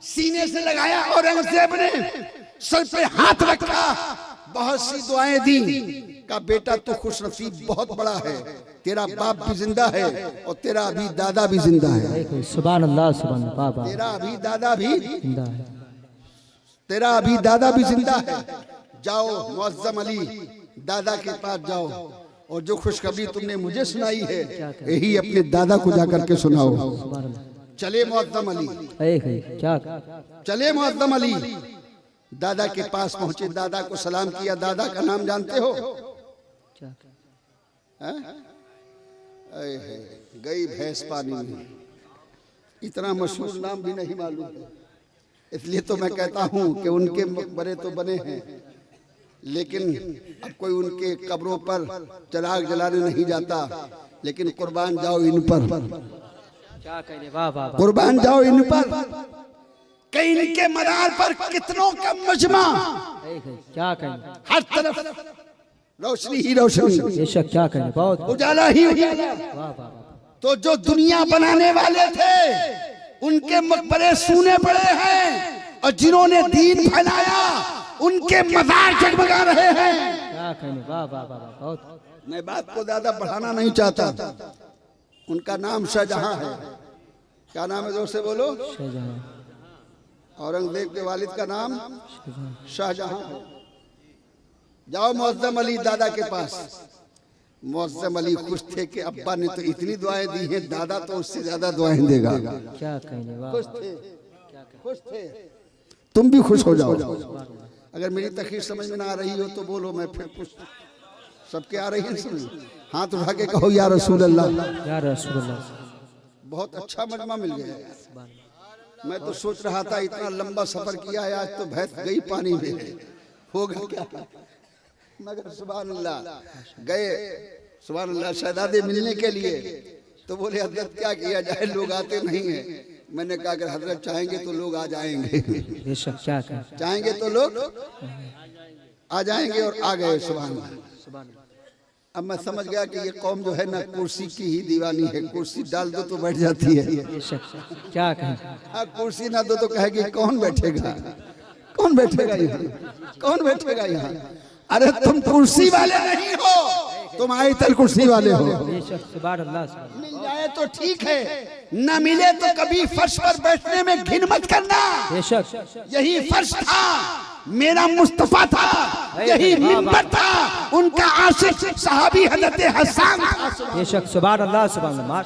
सीने से लगाया, औरंगजेब ने सर पे हाथ रखा, बहुत सी दुआएं दी। का बेटा तू खुशनसीब बहुत बड़ा है, तेरा बाप भी जिंदा है और तेरा अभी दादा भी जिंदा है। सुभान अल्लाह, सुभान अल्लाह, तेरा अभी दादा भी जिंदा है, तेरा अभी दादा भी जिंदा है। जाओ मुअज़्ज़म अली, दादा के पास जाओ और जो खुशखबरी तुमने मुझे सुनाई है यही अपने दादा को जाकर के सुनाओ। चले मुअज़्ज़म अली, क्या चले मुअज़्ज़म अली, दादा के पास पहुंचे, दादा को सलाम किया। दादा का नाम जानते हो? गई भैंस पानी में, इतना मशहूर नाम भी नहीं मालूम है। इसलिए तो मैं कहता हूं कि उनके मकबरे तो बने हैं, लेकिन अब कोई उनके कब्रों पर चिराग जलाने नहीं जाता। लेकिन कुर्बान जाओ इन पर, क्या कहने, वाह वाह, कुर्बान जाओ इन पर। कई इनके मदार पर कितनों का मजमा, क्या कहने, हर तरफ रोशनी ही रोशनी, बेशक, क्या कहने, बहुत उजाला ही उजाला। वाह वाह। तो जो दुनिया बनाने वाले थे उनके मकबरे सूने पड़े हैं, और जिन्होंने दीन फैलाया उनके मज़ार जगमगा रहे हैं। क्या कहने, वाह वाह वाह, बहुत। मैं बात को ज्यादा बढ़ाना नहीं चाहता। उनका नाम शाहजहां है। क्या नाम है? जोर से बोलो। शाहजहां, औरंगजेब के वालिद का नाम शाहजहां है। जाओ मुअज़्ज़म अली दादा के पास। मुअज़्ज़म अली खुश थे कि अब्बा ने तो इतनी दुआएं दी हैं, दादा तो उससे ज्यादा दुआएं देगा। क्या कहने, वाह, खुश थे, खुश थे। तुम भी खुश हो जाओ। अगर मेरी तकरीर समझ में ना आ रही हो तो बोलो, मैं फिर कुछ सबके आ रही है समझ। हाथ उठा के कहो या रसूल अल्लाह, या रसूल अल्लाह। बहुत अच्छा मजमा मिल गया। मैं तो सोच रहा था इतना लंबा सफर किया है, आज तो भैंस गई पानी में, होगा क्या? मगर सुभान अल्लाह गए, सुभान अल्लाह, शहजादे मिलने के लिए। तो बोले हजरत क्या किया जाए, लोग आते नहीं हैं। मैंने कहा अगर हजरत चाहेंगे तो लोग आ जाएंगे, बेशक, क्या कहने, चाहेंगे तो लोग आ जाएंगे, और आ गए। सुभान अल्लाह। अब मैं समझ गया कि ये कौम जो है ना कुर्सी की ही दीवानी है। कुर्सी डाल दो तो बैठ जाती है, बेशक, क्या कहने, हाँ, कुर्सी ना दो तो कहेगी कौन बैठेगा, कौन बैठेगा यहाँ, कौन बैठेगा यहाँ। अरे तुम कुर्सी वाले नहीं हो, तुम आयतल कुर्सी वाले हो। बेशक, सुभान अल्लाह। मिल जाए तो ठीक है, न मिले तो कभी फर्श पर बैठने में घिन मत करना। बेशक, यही फर्श था मेरा मुस्तफा था, यही मिंबर था, उनका आशिक सहाबी हजरत हसन था। बेशक सुभान अल्लाह सुभान अल्लाह।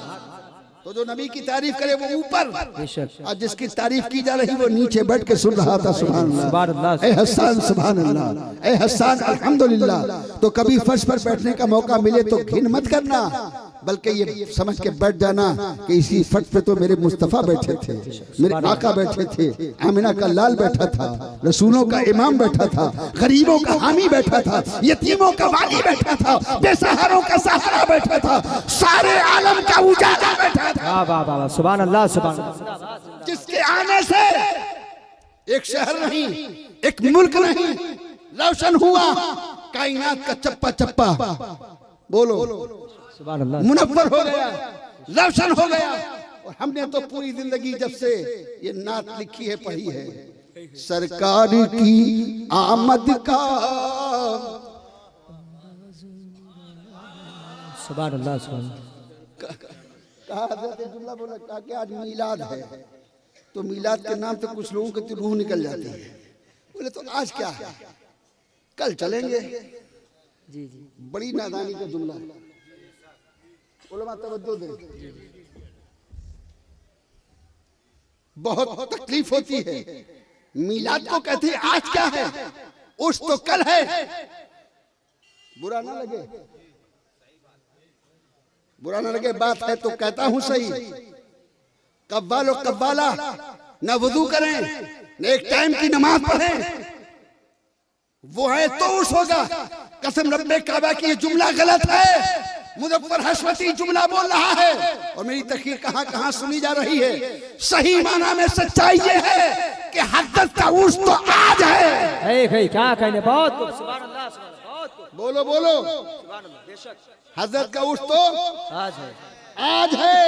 तो जो नबी की तारीफ करे वो ऊपर, बेशक और जिसकी तारीफ की जा रही वो नीचे बैठ के सुन रहा था। सुभान अल्लाह, ए हसन सुभान अल्लाह, ए हसन अल्हम्दुलिल्लाह। तो कभी फर्श पर बैठने का मौका मिले तो घिन मत करना, बल्कि ये समझ के बैठ जाना कि इसी फर्श पे तो मेरे मुस्तफा बैठे थे, मेरे आका बैठे थे, आमिना का लाल बैठा था, रसूलों का इमाम बैठा था, गरीबों का हामी बैठा था, यतीमों का वाली बैठा था, बेसहारों का सहारा बैठा था, सारे आलम का उजाला बैठा था। वाह वाह वाह सुभान अल्लाह सुभान अल्लाह। जिसके आने से एक शहर नहीं, एक मुल्क नहीं, रोशन हुआ कायनात का चप्पा चप्पा। बोलो सुभान अल्लाह। मुनव्वर हो गया, रोशन हो गया। और हमने तो पूरी जिंदगी जब से ये नात लिखी है, पढ़ी है, सरकार की आमद का सुभान अल्लाह सुभान। कहा हज़रत अब्दुल्ला बोला कहा कि आज मीलाद है, तो मीलाद के नाम पे कुछ लोगों की रूह निकल जाती है। बोले तो आज क्या है, कल चलेंगे। जी जी बड़ी नादानी का जुमला है, उलमा तवज्जो दें। बहुत तकलीफ होती है। मीलाद को कहते हैं आज क्या है, उस तो कल है। बुरा ना लगे, बुरा ना लगे, बात है तो कहता हूं सही। कव्वालो कव्वाला न वुजू करें, न एक टाइम की नमाज पढ़ें, वो है तो उस होगा। कसम रब्बे काबा की ये जुमला गलत है। मुजफ्फर हशमती जुमला बोल रहा है और मेरी तकरीर कहां कहां सुनी जा रही है। सही माना में सच्चाई ये है कि हजरत का उर्स तो आज है। क्या कहने, बहुत सुभान अल्लाह सुभान अल्लाह, बहुत बोलो बोलो, सुभान अल्लाह। बेशक हजरत का उर्स तो आज है, आज है,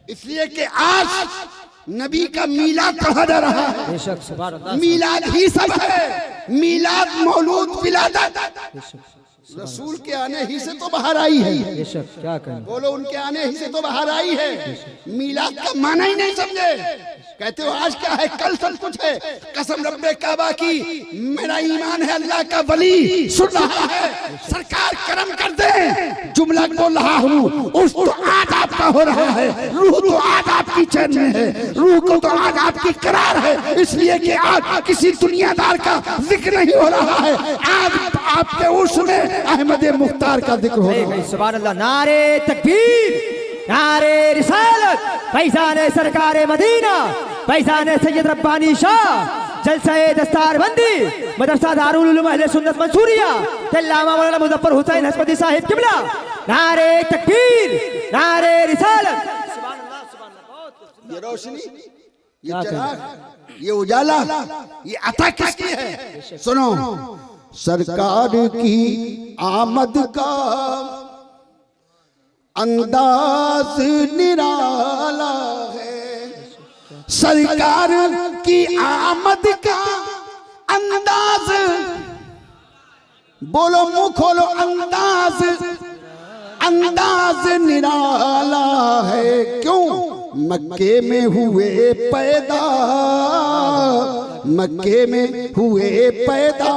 इसलिए कि आज नबी का मीलाद पढ़ा जा रहा है। बेशक सुभान अल्लाह। मीलाद ही सब है, मीलाद मौलूद विलादत। बेशक रसूल के आने ही से तो बाहर आई है। बेशक क्या कहने, बोलो उनके आने ही से तो बाहर आई है। मीलाद का माना ही नहीं समझे, कहते हो आज क्या है, कल सब कुछ है। कसम रब्बे काबा की, मेरा ईमान है अल्लाह का वली सुन रहा है, सरकार करम कर दे। जुमला बोल रहा हूँ, उस तो आज आपका हो रहा है, रूह तो आज आपकी चैन में है, रूह को तो आज आपकी करार है। इसलिए कि आज किसी दुनियादार का जिक्र नहीं हो रहा है, आज आपके उर्स में अहमद मुख्तार का जिक्र हो रहा है। सुभान अल्लाह। नारे तकबीर, नारे रिसालत, फैज़ान सरकारे मदीना, फैज़ान सैयद रब्बानी शाह, जलसाए दस्तारबंदी, मदरसा दारुल उलूम अहले सुन्नत मंसूरिया, अल्लामा मौलाना मुज़फ्फर हुसैन हसमती साहिब किबला। नारे तकबीर, नारे रिसालत। सुभान अल्लाह सुभान अल्लाह। ये रोशनी, ये चिराग, ये उजाला, ये अता किसकी है? सुनो, सरकार की आमद का अंदाज निराला है, सरकार की आमद का अंदाज, बोलो मुंह खोलो, अंदाज अंदाज निराला है। क्यों? मक्के में हुए पैदा, मक्के में हुए पैदा,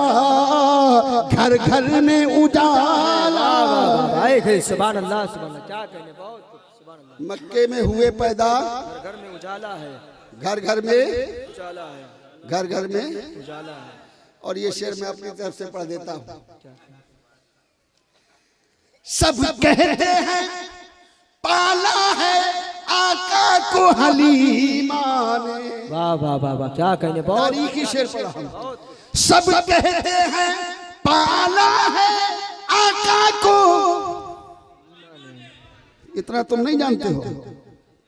घर घर में उजाला। सुभान अल्लाह सुभान अल्लाह। क्या कहने, बहुत सुभान अल्लाह। मक्के में हुए पैदा, घर में उजाला है, घर घर में उजाला है, घर घर में उजाला है। और ये शेर मैं अपनी तरफ से पढ़ देता हूँ। सब कहते हैं पाला है आका को हलीमा ने। वाह वाह वाह वाह, क्या कहने, बहुत तारीखी शेर पढ़ा हूं। सब कहते हैं पाला है आका को, इतना तुम नहीं जानते हो,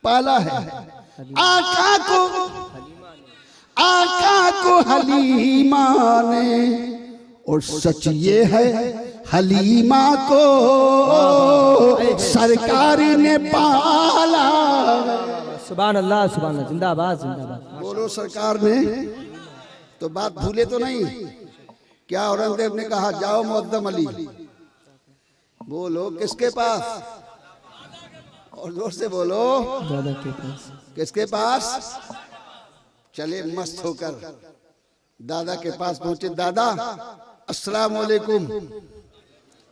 पाला है आका को, आका को हलीमा ने। और सच ये है हलीमा को सरकार ने पाला। सुभान अल्लाह सुभान अल्लाह। जिंदाबाद जिंदाबाद। बोलो सरकार ने। तो बात भूले तो नहीं, क्या औरंगजेब ने कहा जाओ मुअद्दम अली, बोलो किसके पास, और जोर से बोलो दादा के पास। किसके पास? चले मस्त होकर दादा के पास पहुंचे। दादा अस्सलाम वालेकुम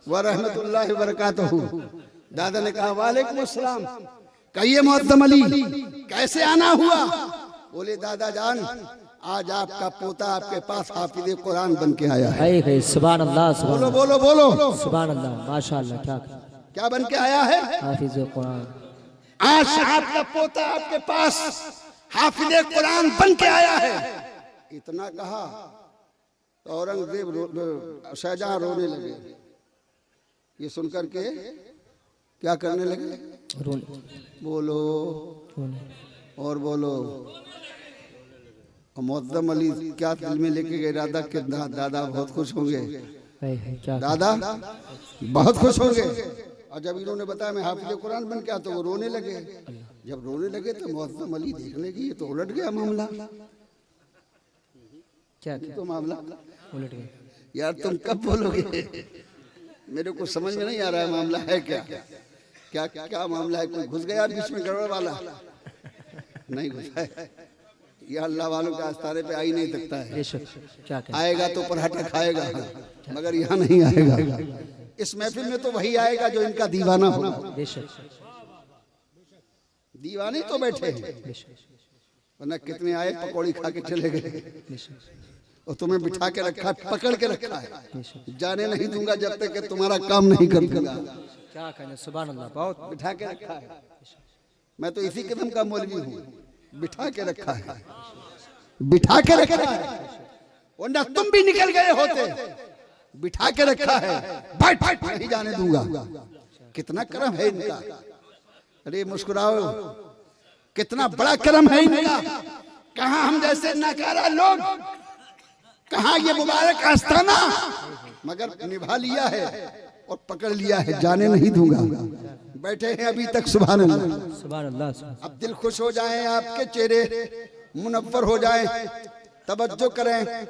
व रहमतुल्लाहि व बरकातहू। दादा ने कहा वालेकुम अस्सलाम। कहिए मुअज्जम अली कैसे आना हुआ? बोले दादा जान आज आपका पोता आपके पास हाफिज कुरान बन के आया है। सुभान अल्लाह, बोलो बोलो बोलो सुभान अल्लाह, माशाअल्लाह। क्या बन के आया है? हाफिज कुरान। आज आपका पोता आपके पास हाफिज कुरान बन के आया है। इतना कहा तो औरंगजेब शाहजहां रोने लगे। ये सुनकर के क्या करने लगे? बोलो और बोलो। मुअज्जम अली क्या दिल में लेके गए दादा के? दादा बहुत खुश होंगे, दादा बहुत खुश होंगे। और जब इन्होंने बताया मैं हाफिज कुरान बन के आया तो वो रोने लगे। जब रोने लगे तो मुअज्जम अली देखने की ये तो उलट गया मामला। क्या तो मामला उलट गया। यार तुम कब बोलोगे? मेरे को समझ में नहीं आ रहा है मामला है क्या? क्या क्या मामला है? कोई घुस गया बीच में गड़बड़ वाला? नहीं घुसा है। ये अल्लाह वालों के आस्ताने पे आ ही नहीं सकता है। आएगा तो पराठा खाएगा मगर यहाँ नहीं आएगा। इस महफिल में तो वही आएगा जो इनका दीवाना होगा। दीवाने तो बैठे हैं, वरना कितने आए पकौड़ी खा के चले गए। और तुम्हें बिठा के रखा है, पकड़ के रखा है। जाने नहीं दूंगा जब तक कि तुम्हारा काम नहीं कर दूंगा। क्या कहने, सुभान अल्लाह, बहुत बिठा के रखा है। मैं तो इसी कदम का मौलवी हूँ। बिठा के रखा है, बिठा के रखा है, वरना तुम भी निकल गए होते। बिठा के रखा है, बैठ नहीं जाने दूंगा। कितना करम है इनका। अरे मुस्कुराओ, कितना बड़ा करम है इनका। कहाँ हम जैसे नाकारा लोग, कहाँ ये मुबारक आस्ताना, मगर निभा लिया है और पकड़ लिया है। जाने नहीं दूंगा। बैठे हैं अभी तक। सुभान अल्लाह, सुभान अल्लाह। अब दिल खुश हो जाएं, आपके चेहरे मुनव्वर हो जाएं। तवज्जो करें।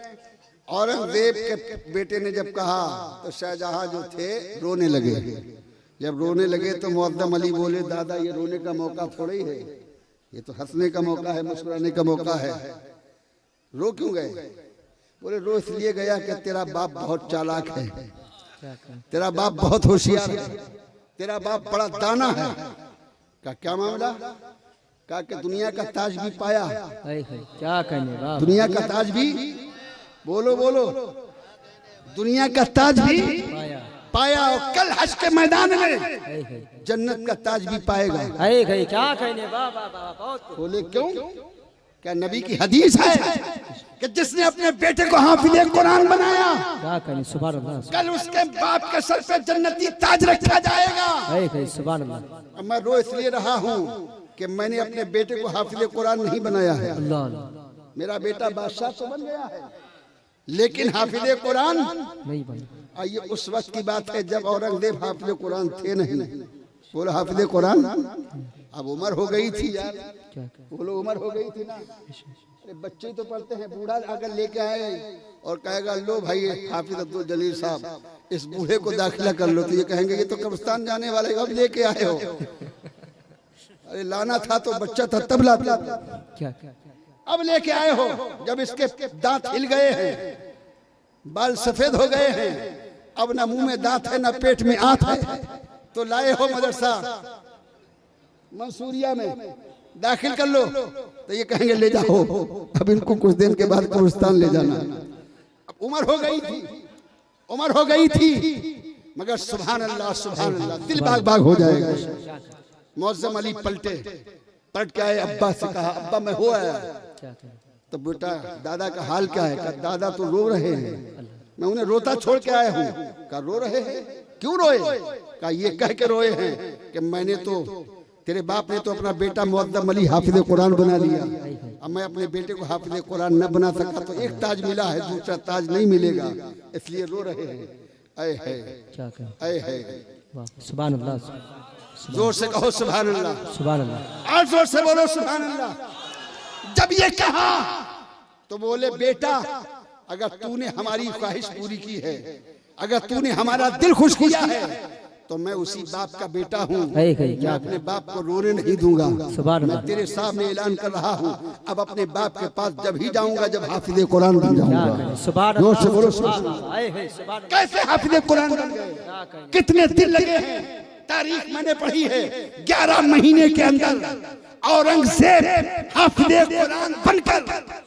औरंगजेब के बेटे ने जब कहा तो शाहजहां जो थे रोने लगे। जब रोने लगे तो मुअज्जम अली बोले दादा ये रोने का मौका थोड़ा ही है, ये तो हंसने का मौका है, मुस्कुराने का मौका है। रो क्यों गए? बोले रो इसलिए गया कि तेरा बाप बहुत चालाक है, तेरा बाप बहुत होशियार है, तेरा बाप बड़ा दाना है। का क्या मामला? कहा कि दुनिया का ताज भी पाया। क्या कहने बाप, दुनिया का ताज भी, बोलो बोलो, दुनिया का ताज भी पाया और कल हज के मैदान में जन्नत का ताज भी पाएगा। क्या कहने बाप। बोले क्यों? क्या नबी की हदीस है कि जिसने अपने बेटे को हाफिज कुरान बनाया, क्या कहने, सुभान अल्लाह, कल उसके बाप के सर पे जन्नती ताज रखा जाएगा। सुभान अल्लाह। मैं रो इसलिए रहा हूँ कि मैंने अपने बेटे को हाफिज कुरान नहीं बनाया है। मेरा बेटा बादशाह तो बन गया है लेकिन हाफिज कुरान नहीं बना। ये उस वक्त की बात है जब औरंगजेब हाफिज कुरान थे नहीं। बोलो हाफिज कुरान, अब उम्र हो गई थी यार। बोलो उम्र हो गई थी ना। अरे बच्चे तो पढ़ते हैं, बूढ़ा अगर लेके आए और कहेगा लो भाई हाफिज अब्दुल जलील साहब इस बूढ़े को दाखिला कर लो, तो ये कहेंगे ये तो कब्रिस्तान जाने वाले, अब लेके आए हो। अरे लाना था तो बच्चा था तब लाता। क्या अब लेके आए हो जब इसके दांत हिल गए हैं, बाल सफेद हो गए हैं, अब ना मुंह में दांत है ना पेट में आंत है, तो लाए हो मदरसा मंसूरिया में दाखिल कर लो। तो ये कहेंगे ले जाओ, अब इनको कुछ दिन के बाद कब्रिस्तान ले जाना। अब उम्र हो गई थी, उम्र हो गई थी, मगर सुभान अल्लाह सुभान अल्लाह, दिल बाग बाग हो जाएगा। मुअज्जम अली पलट के आए, अब्बा से कहा अब्बा मैं हो आया। तो बेटा दादा का हाल क्या है? कहा दादा तो रो रहे हैं, मैं उन्हें रोता छोड़ के आया हूँ। कहा रो रहे हैं? क्यों रोए? कहा ये कह के रोए हैं कि मैंने तो, तेरे बाप ने तो अपना बेटा मुअज्जम अली हाफिज कुरान बना लिया, अब मैं अपने बेटे को हाफिज कुरान न बना सका तो एक ताज मिला है, दूसरा ताज नहीं मिलेगा, इसलिए रो रहे हैं। ऐ है सुभान अल्लाह, जोर से कहो सुभान अल्लाह, सुभान अल्लाह, और जोर से बोलो सुभान अल्लाह। जब ये कहा तो बोले बेटा अगर तूने हमारी ख्वाहिश पूरी की है, अगर तूने हमारा दिल खुश किया है तो तो मैं उसी बाप का बेटा हूँ। है, है, मैं अपने बाप को रोने नहीं दूंगा। सुभान मैं अल्लाह। तेरे सामने ऐलान कर रहा हूँ, अब अपने बाप के पास जब ही जाऊंगा जब हाफिज कुरान बन जाऊंगा। सुभान जोर से बोलो, अल्लाह। है, है, सुभान अल्लाह। कैसे हाफिज कुरान बन गए, कितने दिन लगे हैं। तारीख मैंने पढ़ी है, 11 महीने के अंदर औरंगजेब हाफिज कुरान बनकर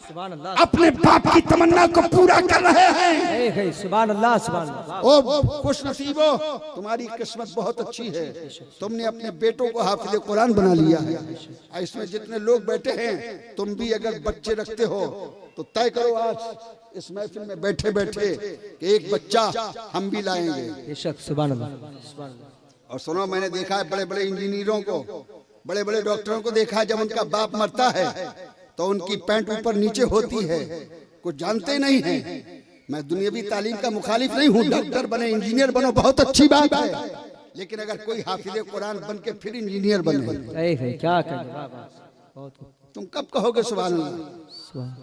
सुभान अल्लाह। अपने बाप की तमन्ना को पूरा कर रहे हैं। है, है, सुभान अल्लाह, सुभान अल्लाह। ओ खुश नसीबो, तुम्हारी किस्मत बहुत अच्छी है, तुमने अपने बेटों को हाफिज कुरान बना लिया है। और इसमें जितने लोग बैठे हैं, तुम भी अगर बच्चे रखते हो तो तय करो आज इस महफिल में बैठे बैठे कि एक बच्चा हम भी लाएंगे। बेशक, सुभान अल्लाह, सुभान अल्लाह। और सुनो, मैंने देखा है बड़े बड़े इंजीनियरों को, बड़े बड़े डॉक्टरों को देखा है, जब उनका बाप मरता है तो उनकी पैंट ऊपर नीचे होती है, कुछ जानते नहीं हैं। मैं दुनियावी तालीम का मुखालिफ नहीं हूँ, डॉक्टर बने इंजीनियर बनो बहुत अच्छी बात है, लेकिन अगर कोई हाफिज कुरान बन के फिर इंजीनियर बने, है, क्या करें, वाह, वाह, बहुत तुम कब कहोगे सुभान अल्लाह। सुभान।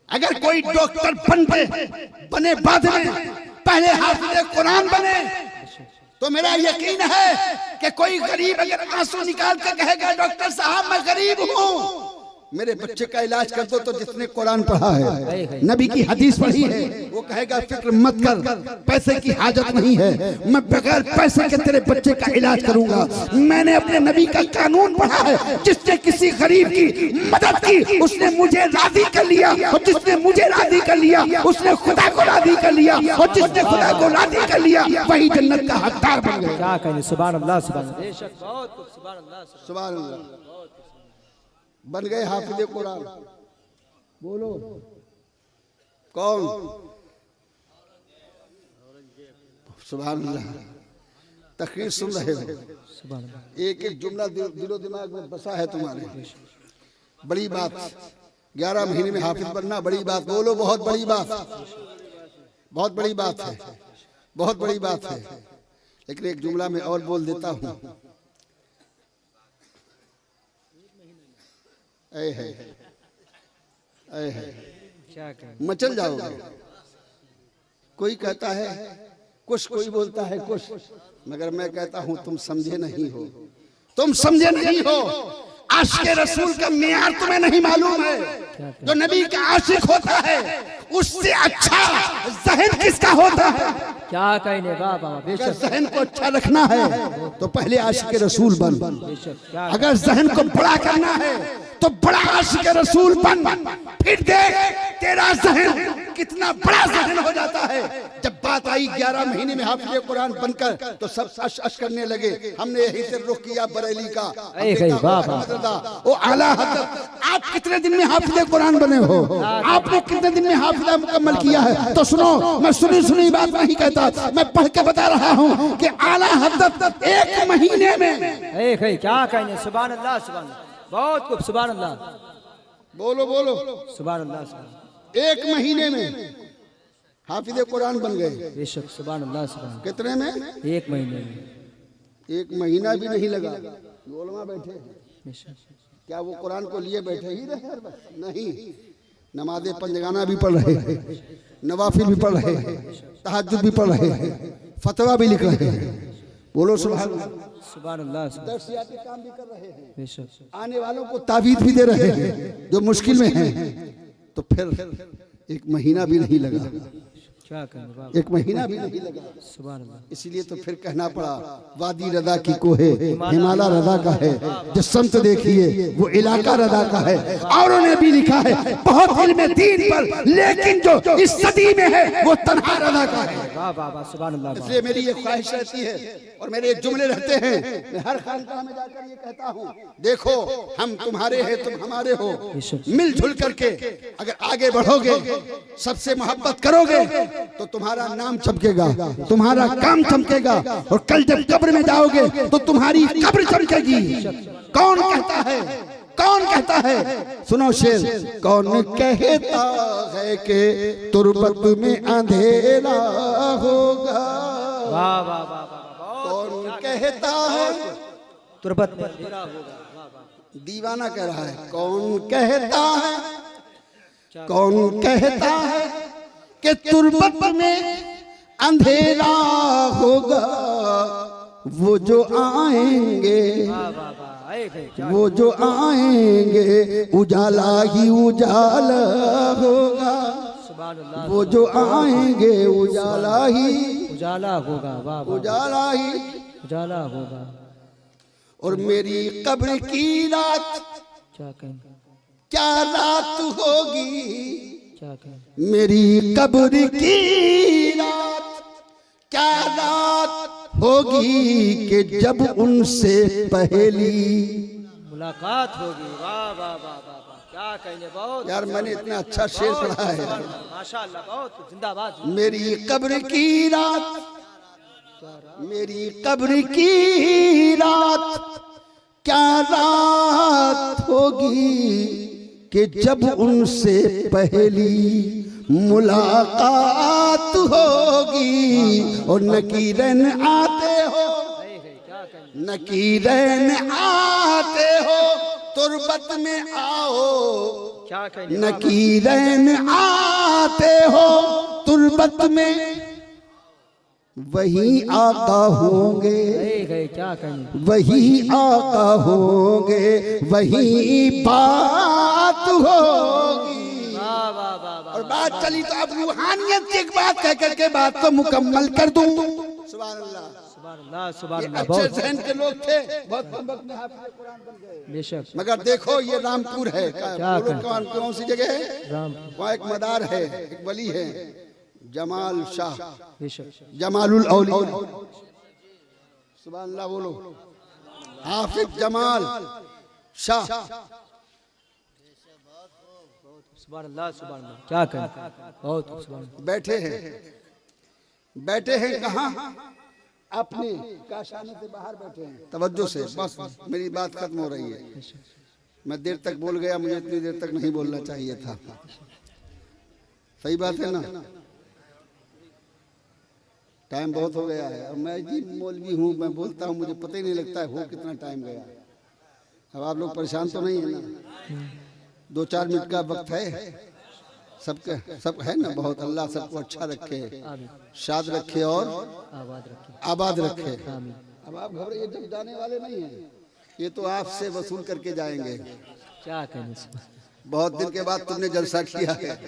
अगर कोई डॉक्टर बने बाद में पहले हाफिज कुरान बने, तो मेरा यकीन है कि कोई गरीब अगर आंसू निकाल कर कहेगा डॉक्टर साहब मैं गरीब हूँ, मेरे बच्चे का इलाज कर दो, तो जिसने कुरान पढ़ा है, नबी की हदीस पढ़ी है, वो कहेगा फिक्र मत कर, पैसे की हाजत नहीं है, मैं बगैर पैसे के तेरे बच्चे का इलाज करूंगा। मैंने अपने नबी का कानून पढ़ा है, जिसने किसी गरीब की मदद की उसने मुझे राजी कर लिया, और जिसने मुझे राजी कर लिया उसने खुदा को राजी कर लिया, और जिसने खुदा को राजी कर लिया वही जन्नत का हकदार बन गया। क्या कहें, सुभान अल्लाह, सुभान अल्लाह। बेशक, बहुत कुछ, सुभान अल्लाह, सुभान अल्लाह। बन गए हाफिज कुरान। बोलो कौन? सुभान अल्लाह। तकरीर सुन रहे हो, सुभान अल्लाह। एक एक जुमला दिलो दिमाग में बसा है तुम्हारे। बड़ी बात, 11 महीने में हाफिज बनना बड़ी बात। बोलो बहुत बड़ी बात, बहुत बड़ी बात है, बहुत बड़ी बात है। लेकिन एक जुमला में और बोल देता हूँ, ऐ है क्या कहें, मचल जाओगे। कोई कहता है कुछ, कोई बोलता है कुछ, मगर मैं कहता हूं तुम समझे नहीं हो, तुम समझे नहीं हो। आशिक रसूल का मियार तुम्हें नहीं मालूम है। जो नबी का आशिक होता है उससे अच्छा जहन किसका होता है? क्या कहने, वाह वाह, अगर बेशक, जहन को अच्छा रखना है तो पहले आशिक रसूल बन। बेशक, क्या अगर जहन को बड़ा करना है तो बड़ा आशिक रसूल बन। फिर देख तेरा जहन कितना बड़ा जहन हो जाता है। जब बात आई 11 महीने में हाफिज कुरान बनकर, तो सब अश अश करने लगे। हमने यही से रुख किया बरेली का। ओ आला हज़रत, आप कितने दिन में हाफिज कुरान बने हो? आपने कितने दिन में हाफिजा मुकम्मल किया है? तो सुनो, मैं सुनी सुनी बात नहीं कहता, मैं पढ़ के बता रहा हूँ कि आला हज़रत 1 महीने में, है, क्या कहने, सुभान अल्लाह, सुभान अल्लाह, बहुत खूब, सुभान अल्लाह, बोलो बोलो, सुभान अल्लाह, सुभान अल्लाह। 1 महीने में हाफिज कुरान बन गए। बेशक, सुभान अल्लाह, सुभान। कितने में? 1 महीने में। 1 महीना भी नहीं लगा। गोलमा बैठे हैं, बेशक, क्या वो कुरान को लिए बैठे ही रहे हर वक्त? नहीं, नमाज़े पंजगाना भी पढ़ रहे हैं, नवाफिल भी पढ़ रहे हैं, तहज्जुद भी पढ़ रहे हैं, फतवा भी लिख रहे हैं। बोलो सुभान अल्लाह। सुभान अल्लाह, सुभान। दर्सियाती काम भी कर रहे हैं, बेशक, आने वालों को तावीज़ भी दे रहे हैं जो मुश्किल में हैं। तो फिर 1 महीना भी नहीं लगा, क्या कहने, वाह, 1 महीना भी नहीं लगा। सुभान अल्लाह। इसलिए तो फिर कहना पड़ा, वादी रदा की कोहे हिमालय रदा का है। जो संत देखिए वो इलाका रदा का है। औरों ने भी लिखा है बहुत इल्म दीन पर, लेकिन जो इस सदी में है वो तन्हा रदा का है। वाह वाह वाह, सुभान अल्लाह। इसलिए मेरी ये ख्वाहिश रहती है और मेरे ये जुमले रहते हैं। मैं हर खानकाह में जाकर ये कहता हूँ, देखो हम तुम्हारे हैं, तुम हमारे हो, मिलजुल करके अगर आगे बढ़ोगे, सबसे मोहब्बत करोगे, तो तुम्हारा नाम चमकेगा, तुम्हारा काम चमकेगा, और कल जब कब्र में जाओगे तो तुम्हारी कब्र चमकेगी। कौन कहता है, कौन कहता है? सुनो शेर, कौन कहता है कि तुरबत में अंधेरा होगा? वाह वाह वाह वाह, कौन कहता है? तुरबत में अंधेरा होगा, वाह वाह, दीवाना कह रहा है। कौन कहता है, कौन कहता है कि तुरबत में अंधेरा होगा? वो जो आएंगे, वाह वाह वाह, एक है क्या वो जो आएंगे उजाला ही उजाला होगा। सुभान अल्लाह, वो जो आएंगे उजाला ही उजाला होगा, वाह वाह, उजाला ही। उजाला होगा। और मेरी कब्र की रात क्या कहें, क्या रात होगी, क्या कहें, मेरी कब्र की रात क्या रात होगी कि जब उनसे पहली मुलाकात होगी। वाह वाह वाह वाह वाह, क्या कहेंगे, बहुत यार मैंने इतना अच्छा शेर पढ़ा है। माशाअल्लाह, बहुत जिंदाबाद। मेरी कब्र की रात, मेरी कब्र की रात क्या रात होगी कि जब उनसे पहली मुलाकात होगी। और नकीरन आते हो, नकीरन आते हो तुरबत में आओ, क्या कहेंगे, नकीरन आते हो तुरबत में, वही आका होंगे, क्या कहेंगे, वही आका होंगे, वही बात होगी। वाह वाह वाह वाह, और बात चली तो अब रूहानियत की एक बात कह करके बात को मुकम्मल कर दूं। सुभान अल्लाह, सुभान अल्लाह, सुभान ये अल्लाह, अच्छे बहुत जहन के लोग थे, बहुत कम वक्त में हाफिज़ कुरान बन गए। बेशक, मगर देखो ये रामपुर है, क्या कौन सी जगह है, राम, वहाँ एक मदार है, एक वली है जमाल शाह, बेशक, जमालुल औलिया। सुभान अल्लाह बोलो, हाफिज जमाल शाह। सुभान अल्लाह, सुभान अल्लाह, क्या कहें, बहुत सुभान, बैठे हैं, बैठे हैं कहाँ, अपने काशाने से बाहर बैठे हैं। तवज्जो से, बस मेरी बात खत्म हो रही है। मैं देर तक बोल गया, मुझे इतनी देर तक नहीं बोलना चाहिए था। सही बात है ना, टाइम बहुत हो गया है। और मैं जी मौलवी हूँ, मैं बोलता हूँ, मुझे पता ही नहीं लगता है हो कितना टाइम गया। अब आप लोग परेशान तो नहीं है ना, 2-4 मिनट का वक्त है, सबके सब है ना। बहुत अल्लाह सबको अच्छा रखे, शाद रखे और आबाद रखे, आबाद रखे। आमीन। अब आप घबराइए, जब जाने वाले नहीं हैं, ये तो आपसे वसूल करके जाएंगे। क्या कहें, बहुत दिन के बाद तुमने जलसा किया है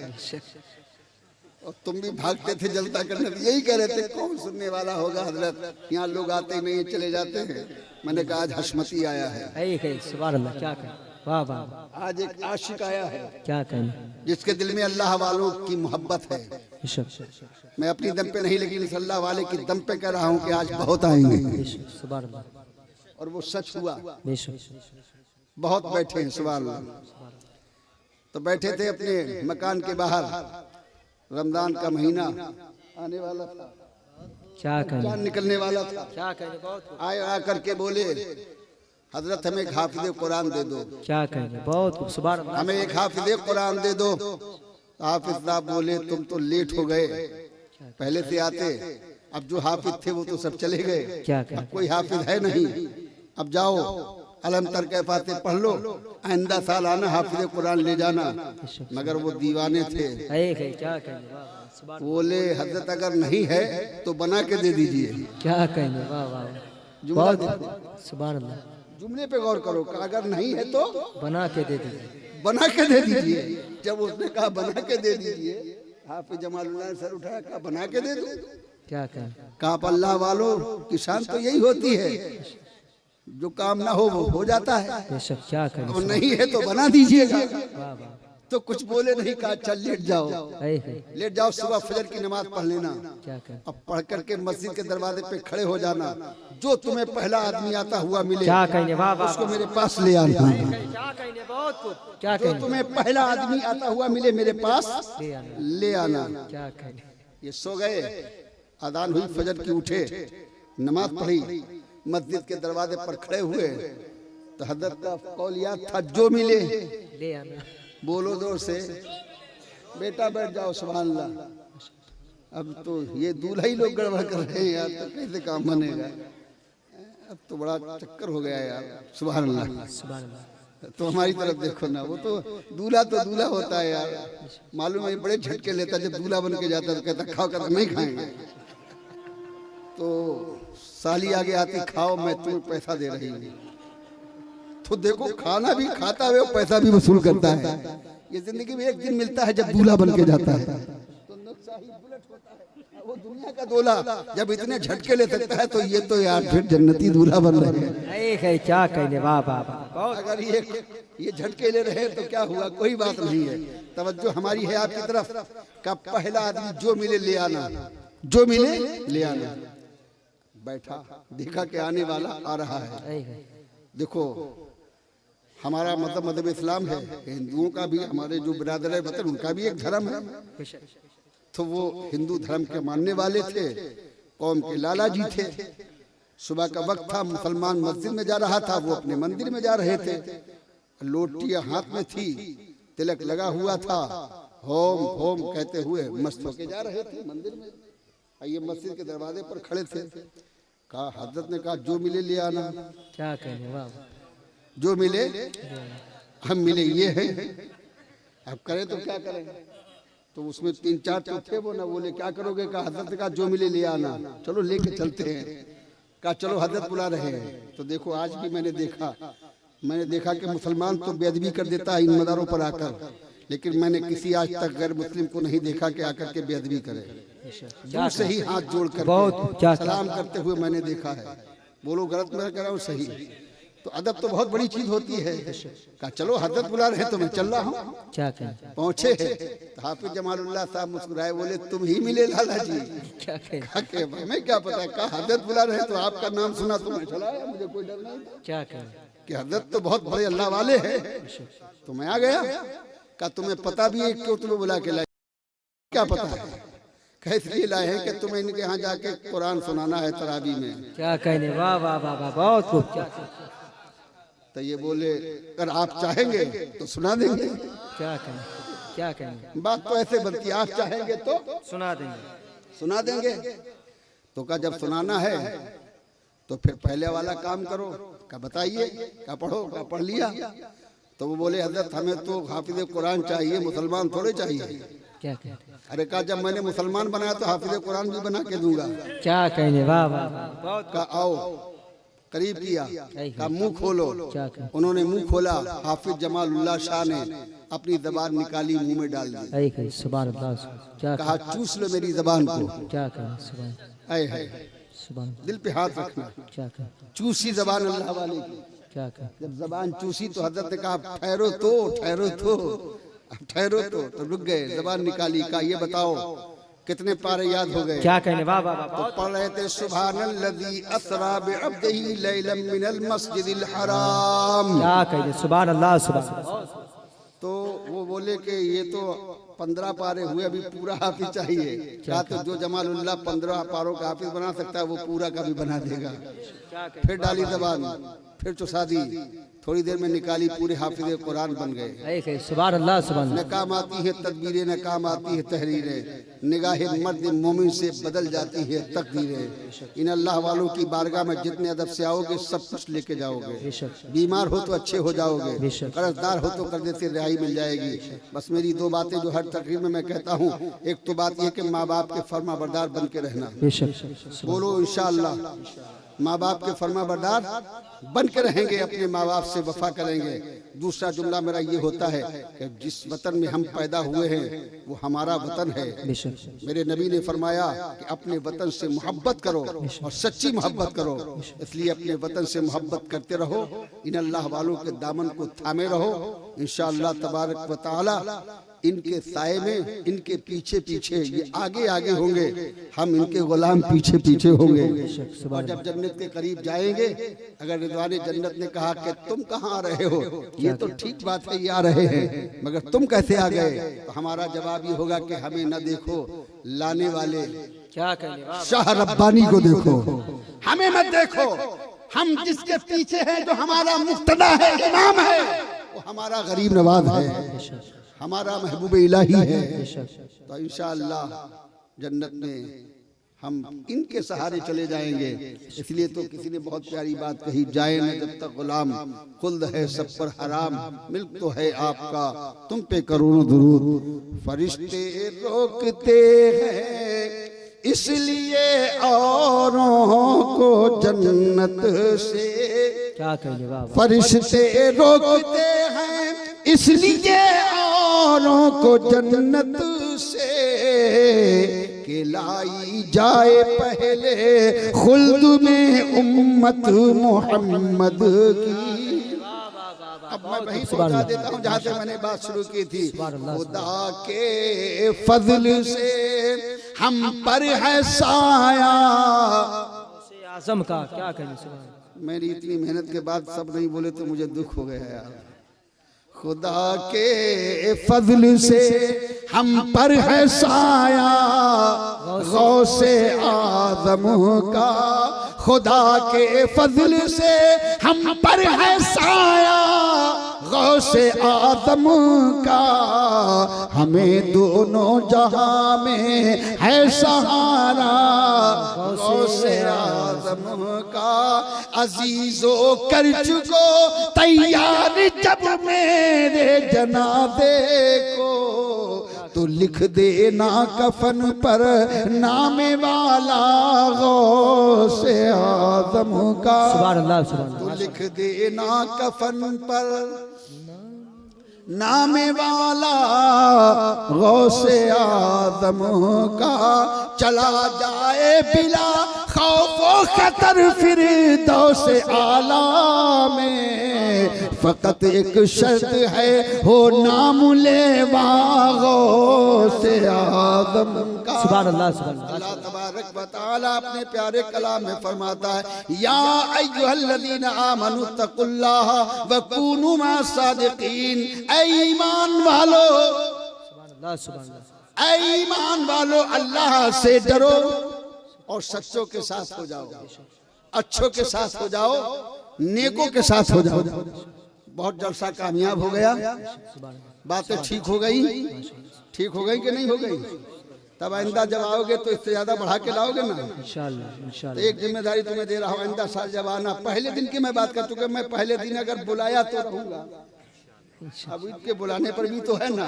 और तुम भी भागते थे जलसा करने, यही कह रहे थे कौन सुनने वाला होगा हजरत, यहाँ लोग आते ही नहीं चले जाते हैं। मैंने कहा आज हशमती आया है, सुभान अल्लाह, क्या कहें, वाह वाह, आज एक आशिक आया है क्या कहें, जिसके दिल में अल्लाह वालों की मोहब्बत है। बेशक, मैं अपनी दम पे नहीं, लेकिन इस अल्लाह वाले की दम पे कह रहा हूँ कि आज बहुत आएंगे। बेशक, सुभान अल्लाह, और वो सच हुआ, बेशक, बहुत बैठे हैं। सुभान अल्लाह। तो बैठे थे अपने मकान के बाहर, रमजान का महीना आने वाला था, क्या कहें, चांद निकलने वाला था। क्या कहें, बहुत, आए आकर के बोले हजरत हमें एक हाफिज़ कुरान दे दो, क्या कहें, बहुत, सुभान अल्लाह, हमें एक हाफिज़ कुरान दे दो। हाफिज साहब बोले तुम तो लेट हो गए, पहले से आते, अब जो हाफिज थे वो तो सब चले गए, क्या अब कोई हाफिज है नहीं। अब जाओ अलम तर के फातिह पढ़ लो, आइंदा साल आना हाफिज कुरान ले जाना। मगर वो दीवाने थे, क्या कहेंगे, वाह वाह, सुभान, बोले हजरत अगर नहीं है तो बना के दे दीजिए। क्या कहेंगे, वाह वाह, जुमला बहुत, सुभान अल्लाह, जुमले पे गौर करो, अगर नहीं है तो बना के दे दीजिए, बना के दे दीजिए। जब उसने कहा बना के दे दीजिए, हाफिज जमालुल्लाह ने सर उठाया, कहा बना के दे दो। क्या कहें, कहा अल्लाह वालों की शान तो यही होती है, जो काम ना हो वो हो जाता है, बेशक, क्या कहें, और नहीं है तो बना दीजिएगा। वाह वाह, तो कुछ बोले नहीं, कहा चल लेट जाओ, है, लेट जाओ, सुबह फजर की नमाज पढ़ लेना, क्या कहें, अब पढ़ करके मस्जिद के दरवाजे पे खड़े हो जाना, जो तुम्हें पहला आदमी आता हुआ मिले क्या कहेंगे, वाह वाह, उसको मेरे पास ले आना। क्या कहेंगे, बहुत कुछ, क्या जो कहेंगे, तुम्हें पहला आदमी आता हुआ मिले मेरे पास ले आना, ले आना। क्या कहेंगे, ये सो गए, अदान हुई फजर की, उठे, नमाज पढ़ी, मस्जिद के दरवाजे पर खड़े हुए, तो हजरत का कौल याद था, जो मिले ले आना, बोलो जोर से, बेटा बैठ जाओ। सुभान अल्लाह। अब तो ये दूल्हा ही लोग गड़बड़ कर रहे हैं यार, तो कैसे काम बनेगा। अब तो बड़ा चक्कर हो गया यार। सुभान अल्लाह, सुभान अल्लाह, तो हमारी तरफ देखो ना, वो तो दूल्हा होता है यार, मालूम है बड़े झटके लेता, जब दूल्हा बन के जाता तो कहता खाओ, कहता नहीं खाएंगे। तो साली आगे आती, खाओ मैं तुम्हें पैसा दे रही हूँ। तो देखो खाना भी खाता है और पैसा भी वसूल करता है। ये जिंदगी में एक दिन मिलता है जब दूल्हा बन के जाता है। तो नक्शाही बुलेट होता है, वो दुनिया का दूल्हा जब इतने झटके ले सकता है तो ये तो यार फिर जन्नती दूल्हा बन रहे हैं। क्या कहने, वाह वाह वाह। अगर ये झटके ले रहे हैं तो क्या हुआ, कोई बात नहीं है। तवज्जो हमारी है आपकी तरफ का पहला आदमी जो मिले ले आना, जो मिले ले आना। बैठा, देखा कि आने वाला आ रहा है। देखो हमारा मजहब इस्लाम है, हिंदुओं का भी, हमारे जो बिरादर है वतन उनका भी एक धर्म है। तो वो हिंदू धर्म के मानने वाले थे, कौम के लाला जी थे। सुबह का वक्त था, मुसलमान मस्जिद में जा रहा था, वो अपने मंदिर में जा रहे थे। लोटियां हाथ में थी, तिलक लगा हुआ था, होम होम कहते हुए मस्त होके जा रहे थे मंदिर में। ये मस्जिद के दरवाजे पर खड़े थे। कहा, हजरत ने कहा जो मिले ले आना। क्या कहने, वाह। जो मिले हम मिले ये है, अब करें तो क्या करें। तो उसमें 3-4 तो थे, वो ना बोले क्या करोगे। कहा हजरत का जो मिले ले आना। चलो लेके चलते हैं। कहा चलो हजरत बुला रहे हैं। तो देखो आज भी मैंने देखा कि मुसलमान तो बेअदबी कर देता है इन मदारों पर आकर, लेकिन मैंने किसी आज तक गैर मुस्लिम को नहीं देखा कि आकर के बेअदबी करे। दूर से ही हाथ जोड़ कर सलाम करते हुए मैंने देखा है। बोलो गलत मैं कह रहा हूँ, सही। तो अदब तो बहुत बड़ी चीज होती है। कहा चलो हजरत बुला रहे तो मैं चल रहा हूँ। क्या कहें, पहुंचे तो हाफिज जमालुल्लाह साहब मुस्कुराए, बोले तुम ही मिले लाला जी। क्या कहें, हमें क्या पता। कहा हजरत बुला रहे तो आपका नाम सुना तो मैं चला आया, मुझे कोई डर नहीं था। क्या कहें कि हजरत तो बहुत बड़े अल्लाह वाले हैं। तो मैं आ गया। कहा तुम्हें पता भी है क्यों तुम्हें बुला के लाए? क्या पता है? इसलिए लाए हैं कि तुम्हें इनके यहाँ जाके कुरान सुनाना है तरावी में। क्या कहने, वाह वाह वाह वाह, बहुत खूब। तो ये बोले अगर आप चाहेंगे तो सुना देंगे। क्या कहें, क्या कहेंगे, बात तो ऐसे बनती है, आप चाहेंगे तो सुना देंगे। तो कहा जब सुनाना है तो फिर पहले वाला काम करो। क्या बताइए? क्या पढ़ो? क्या पढ़ लिया? तो वो बोले हजरत हमें तो हाफिज कुरान चाहिए, मुसलमान थोड़े चाहिए। क्या कहते, अरे कहा जब मैंने मुसलमान बनाया तो हाफिज कुरान भी बना के दूंगा। क्या कहने, वाह वाह। का आओ, करीब किया, का मुंह खोलो। उन्होंने मुंह खोला। हाफिज जमालुल्लाह शाह ने अपनी जबान निकाली, मुंह में डाल दी। सुभान अल्लाह। कहा चूस लो मेरी जबान को। क्या कहें, सुभान, आए है दिल पे हाथ रखना। क्या कहें, चूसी जबान अल्लाह वाले की। क्या कहें, जब जबान चूसी तो हजरत ने कहा ठहरो तो, ठहरो तो, अब ठहरो तो रुक गए। जबान निकाली। का ये बताओ कितने पारे याद हो गए? क्या कहने, वाह वाह वाह। तो पढ़ रहे थे सुभानल्लज़ी अस्रा बिअब्दिही लैलन मिनल मस्जिदिल हराम। क्या कहने, सुभान अल्लाह, सुभान। तो वो बोले कि ये तो 15 पारे हुए, अभी पूरा हाफिज चाहिए। क्या तो जो जमालुल्लाह 15 पारों का हाफिज बना सकता है वो पूरा का भी बना देगा। फिर डाली जबान, फिर चुसा दी। थोड़ी देर में निकाली, पूरे हाफिज कुरान बन गए। सुभान अल्लाह, सुभान। न काम आती है तदबीरें, न काम आती है तहरीरें, निगाह मर्द मोमिन से बदल जाती है तकदीरें। इन अल्लाह वालों की बारगाह में जितने अदब से आओगे सब कुछ लेके जाओगे। बीमार हो तो अच्छे हो जाओगे, कर्जदार हो तो कर्जे से रिहाई मिल जाएगी। बस मेरी 2 बातें जो हर तकरीर में मैं कहता हूँ, एक तो बात यह कि माँ बाप के फर्मा बरदार बन के रहना। बोलो इंशाअल्लाह माँ बाप के फर्मा बरदार बन के रहेंगे, अपने माँ बाप से वफा करेंगे। दूसरा जुमला मेरा ये होता है कि जिस वतन में हम पैदा हुए हैं वो हमारा वतन है। मेरे नबी ने फरमाया कि अपने वतन से मोहब्बत करो और सच्ची मोहब्बत करो। इसलिए अपने वतन से मोहब्बत करते रहो, इन अल्लाह वालों के दामन को थामे रहो। इंशाअल्लाह तबारक व तआला इनके साए में, इनके पीछे पीछे, ये आगे आगे होंगे, हम इनके गुलाम पीछे पीछे होंगे। और जब जन्नत के करीब जाएंगे, अगर रिजवाने जन्नत ने कहा कि तुम कहाँ आ रहे हो, ये तो ठीक बात है ये आ रहे हैं, मगर तुम कैसे आ गए, तो हमारा जवाब ये होगा कि हमें न देखो, लाने वाले क्या कहने, शाह रब्बानी को देखो, हमें मत देखो। हम जिसके पीछे हैं, जो हमारा मुक्तदा है, इमाम है, वो हमारा गरीब नवाज है, हमारा महबूब इलाही है। तो इंशाअल्लाह जन्नत में हम इनके सहारे चले जाएंगे। इसलिए तो किसी ने बहुत प्यारी बात कही, जाए न जब तक गुलाम, खुल्द है सब पर हराम, मिल्क तो है आपका, तुम पे करोड़ों दुरूद। फरिश्ते रोकते हैं इसलिए औरों को जन्नत से क्या कहिए बाबा, फरिश्ते रोकते हैं, इसलिए औरों को जन्नत से कि लाई जाए पहले खुल्द में उम्मत मोहम्मद की। अब मैं वहीं पहुंचा देता हूं जहां से मैंने बात शुरू की थी। खुदा के फजल से हम पर है साया। आजम का क्या कहिए सुभान। मेरी इतनी मेहनत के बाद सब नहीं बोले तो मुझे दुख हो गया यार। खुदा के फजल से हम पर है साया गौसे आदम का। खुदा के फजल से हम पर है साया गौसे आदम का। हमें दोनों जहां में है सहारा गौसे आदम का। अजीजो कर चुको तैयार जब मेरे जनाजे को, तो लिख देना कफन पर नाम वाला गौसे आदम का। सुभान अल्लाह सुभान तो लिख देना कफन पर नाम वाला गौसे आदम का। चला जाए बिला खौफो खतर फिर दौसे आला में, फकत एक शर्त है हो नाम लेवा गौसे आदम का। सुभान अल्लाह सुभान अल्लाह तबारक व तआला अपने प्यारे कलाम में फरमाता है, या अय्युहल्लज़ीना आमनु तकुल्लाह व कूनू मअस सादिकीन। ऐ ईमान वालो, सुभान अल्लाह सुभान अल्लाह। ऐ ईमान वालो अल्लाह से डरो और सच्चों के साथ हो जाओ, अच्छों के साथ हो जाओ, नेकों के साथ हो जाओ। बहुत जलसा कामयाब हो गया, बातें ठीक हो गई, ठीक हो गई कि नहीं हो गई? तब आइंदा जब आओगे तो इससे ज्यादा बढ़ा के लाओगे ना इंशाअल्लाह तो इंशाअल्लाह। एक जिम्मेदारी तुम्हें दे रहा हूँ, आइंदा साल जब आना, पहले दिन की मैं बात कर चुका, मैं पहले दिन अगर बुलाया तो रहूंगा। अब इनके बुलाने पर भी तो है ना,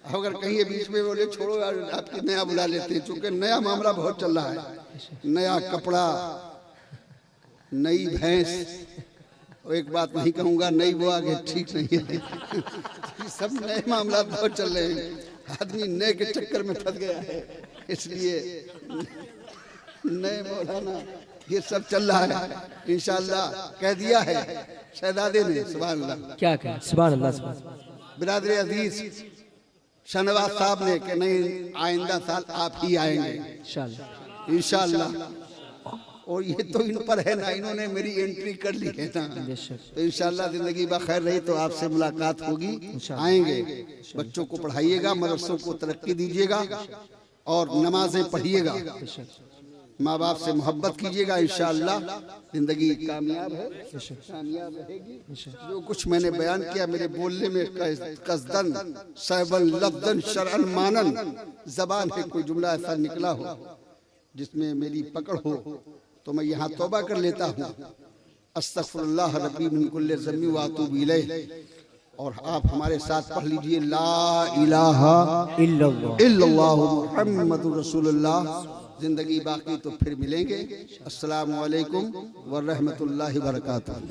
अगर कहीं बीच में बोले छोड़ो यार आपकी नया बुला लेते हैं, चूंकि नया मामला बहुत चल रहा है। नया कपड़ा, नई भैंस, और एक बात नहीं कहूंगा नई वो आगे ठीक नहीं है। सब नए मामला बहुत चल रहे हैं, आदमी नए के चक्कर में फंस गया है, इसलिए नए मौलाना ये सब चल रहा है। इंशाअल्लाह कह दिया है शहजादे ने। सुभान अल्लाह। क्या कहें सुभान अल्लाह सुभान। बिरादर अजीज शहनवाज साहब ने कि नहीं आइंदा साल आप ही आएंगे इंशाअल्लाह इंशाअल्लाह। और ये तो इन पर है ना, इन्होंने मेरी एंट्री कर ली है ना, तो इंशाअल्लाह जिंदगी बखैर रही तो आपसे मुलाकात होगी, आएंगे। बच्चों को पढ़ाइएगा, मदरसों को तरक्की दीजिएगा और नमाजें पढ़िएगा, माँ बाप से मोहब्बत कीजिएगा। इंशाअल्लाह जिंदगी कामयाब है, कामयाब रहेगी। जो कुछ मैंने बयान किया मेरे बोलने में कसदन सहबन लफ्दन शरअन मानन जबान है कोई जुमला ऐसा निकला हो जिसमें मेरी पकड़ हो तो मैं यहाँ तौबा कर लेता हूँ। अस्तगफिरुल्लाह रब्बी मिन कुल्लि ज़म्बि व अतूबु इलैह। और आप हमारे साथ पढ़ लीजिए ला इलाहा इल्लल्लाह मुहम्मदुर रसूलुल्लाह। जिंदगी बाकी तो फिर मिलेंगे। अस्सलामु अलैकुम व रहमतुल्लाहि व बरकातुहू।